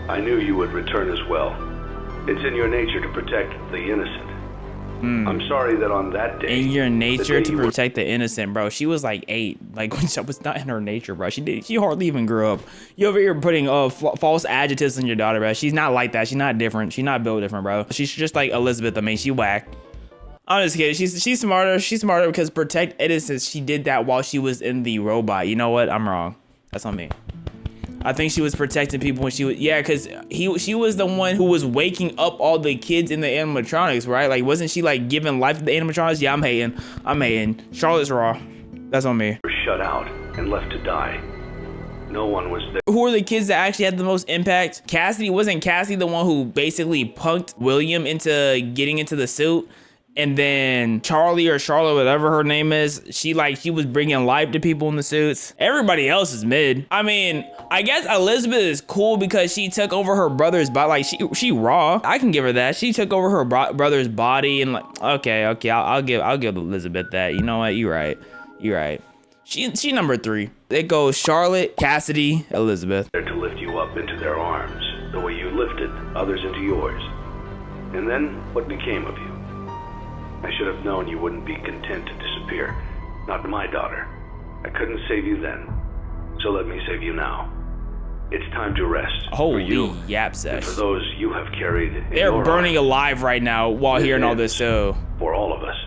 I knew you would return as well. It's in your nature to protect the innocent. I'm sorry that on that day. In your nature to protect the innocent, bro. She was like 8. Like, it was not in her nature, bro. She hardly even grew up. You over here putting false adjectives on your daughter, bro. She's not like that. She's not different. She's not built different, bro. She's just like Elizabeth. I mean, she whack. I'm just kidding. She's smarter. She's smarter because protect innocence. She did that while she was in the robot. You know what? I'm wrong. That's on me. I think she was protecting people when she was, yeah, because she was the one who was waking up all the kids in the animatronics, right? Like, wasn't she like giving life to the animatronics? Yeah, I'm hating. Charlotte's raw. That's on me. Were shut out and left to die. No one was there. Who are the kids that actually had the most impact? Wasn't Cassidy the one who basically punked William into getting into the suit? And then Charlie or Charlotte, whatever her name is, she was bringing life to people in the suits. Everybody else is mid. I mean, I guess Elizabeth is cool because she took over her brother's body. Like she raw. I can give her that. She took over her brother's body and like, okay, I'll give Elizabeth that. You know what? You're right. She number 3. It goes Charlotte, Cassidy, Elizabeth. There to lift you up into their arms, the way you lifted others into yours. And then what became of you? I should have known you wouldn't be content to disappear. Not my daughter. I couldn't save you then, so let me save you now. It's time to rest. Holy yap sesh. And for those you have carried. They're burning alive right now while hearing all this too. For all of us.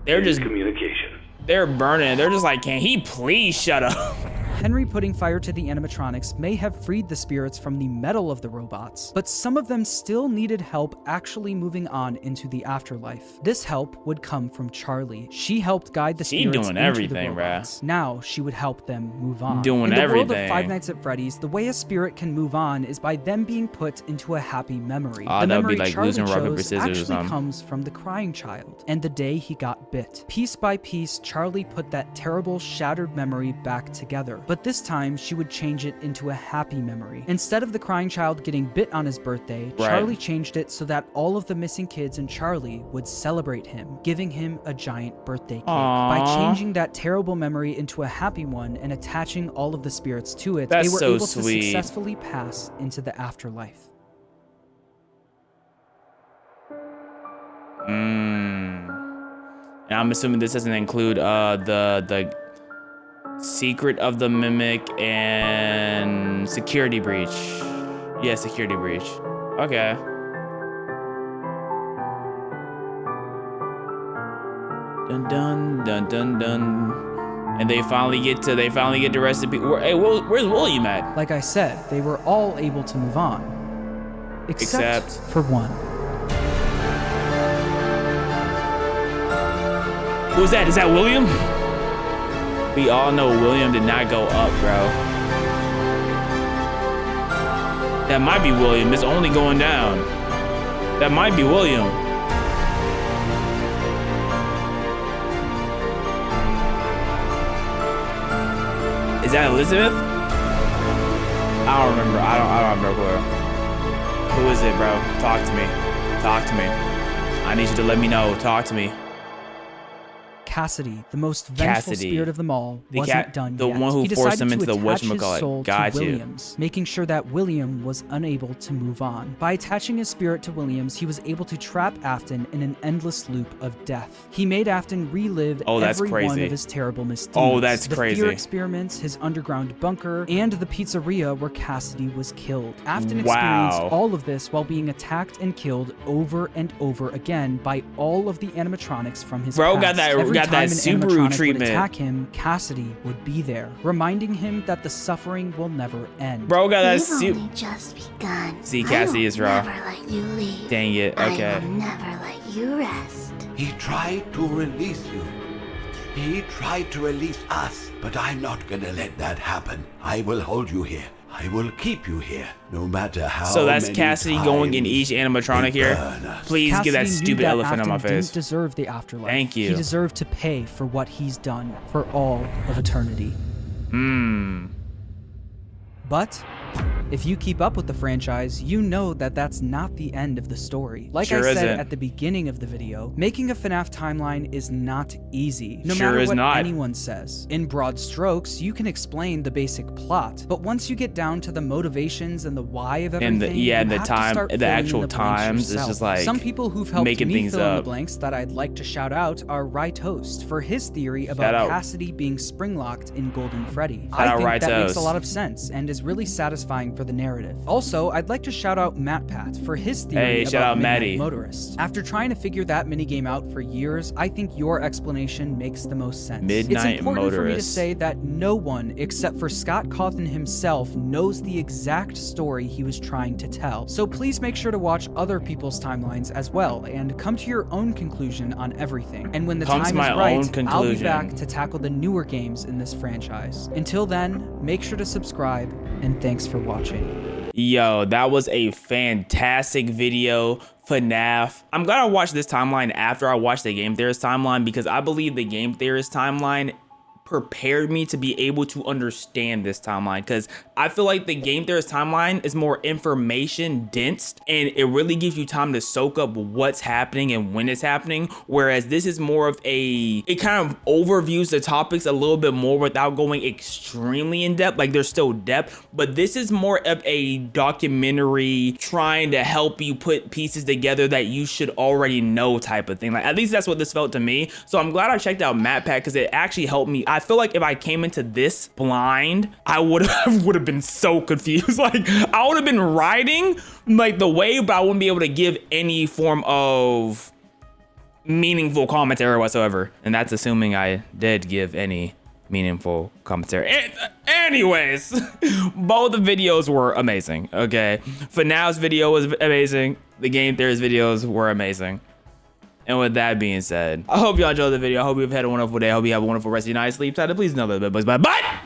They're just communication. They're burning. They're just like, can he please shut up? Henry putting fire to the animatronics may have freed the spirits from the metal of the robots, but some of them still needed help actually moving on into the afterlife. This help would come from Charlie. She helped guide the spirits into the robots. Now she would help them move on. In the world of Five Nights at Freddy's, the way a spirit can move on is by them being put into a happy memory. The memory like Charlie chose actually comes from the crying child and the day he got bit. Piece by piece, Charlie put that terrible, shattered memory back together. But this time, she would change it into a happy memory. Instead of the crying child getting bit on his birthday, Charlie changed it so that all of the missing kids and Charlie would celebrate him, giving him a giant birthday cake. By changing that terrible memory into a happy one and attaching all of the spirits to it, they were able to successfully pass into the afterlife. And I'm assuming this doesn't include the Secret of the Mimic and Security Breach. Yeah, Security Breach. Okay. Dun dun dun dun dun. And they finally get the recipe. Hey, where's William at? Like I said, they were all able to move on, except for one. Who's that? Is that William? We all know William did not go up, bro. That might be William. It's only going down. That might be William. Is that Elizabeth? I don't remember. I don't remember who is it, bro? Talk to me. Talk to me. I need you to let me know. Talk to me. Cassidy, the most vengeful spirit of them all, wasn't done the yet. one who he forced him decided into to the attach his whatchamacallit. soul Got to you. Williams, making sure that William was unable to move on. By attaching his spirit to Williams, he was able to trap Afton in an endless loop of death. He made Afton relive every one of his terrible misdeeds. Oh, that's the crazy. fear experiments, his underground bunker, and the pizzeria where Cassidy was killed. Afton experienced all of this while being attacked and killed over and over again by all of the animatronics from his past. Got that Subaru treatment. Would attack him, Cassidy would be there, reminding him that the suffering will never end. Bro got that only just begun. See, Cassidy is raw. Never let you leave. Dang it. Okay. I will never let you rest. He tried to release you, He tried to release us, but I'm not gonna let that happen. I will hold you here. I will keep you here, no matter how. So that's many Cassidy going in each animatronic here. Please Cassidy get that knew stupid that elephant on my Afton face. Didn't deserve the afterlife. Thank you. He deserved to pay for what he's done for all of eternity. But if you keep up with the franchise, you know that that's not the end of the story. Like I said at the beginning of the video, making a FNAF timeline is not easy, no matter what anyone says. In broad strokes, you can explain the basic plot, but once you get down to the motivations and the why of everything, the actual times, it's just like some people who've helped making me things fill in the up. blanks that I'd like to shout out are Rytoast for his theory about Cassidy being spring-locked in Golden Freddy. I think that makes a lot of sense and is really satisfying for the narrative. Also, I'd like to shout out MatPat for his theory about Midnight Motorist. After trying to figure that minigame out for years, I think your explanation makes the most sense. It's important for me to say that no one except for Scott Cawthon himself knows the exact story he was trying to tell. So please make sure to watch other people's timelines as well and come to your own conclusion on everything. And when the time is right, I'll be back to tackle the newer games in this franchise. Until then, make sure to subscribe and thanks for watching. Yo, that was a fantastic video. FNAF. I'm gonna watch this timeline after I watch the Game Theorist timeline because I believe the Game Theorist timeline prepared me to be able to understand this timeline, because I feel like the Game Theorist timeline is more information dense and it really gives you time to soak up what's happening and when it's happening, whereas this is more of it kind of overviews the topics a little bit more without going extremely in depth. Like there's still depth, but this is more of a documentary trying to help you put pieces together that you should already know type of thing. Like at least that's what this felt to me. So I'm glad I checked out MatPat because it actually helped me. I feel like if I came into this blind, I would have been so confused. Like I would have been riding like the wave, but I wouldn't be able to give any form of meaningful commentary whatsoever. And that's assuming I did give any meaningful commentary. Anyways, both the videos were amazing. Okay, FNAF's video was amazing. The Game Theorist videos were amazing. And with that being said, I hope y'all enjoyed the video. I hope you've had a wonderful day. I hope you have a wonderful rest of your night. Sleep tight. Please know that. Bye.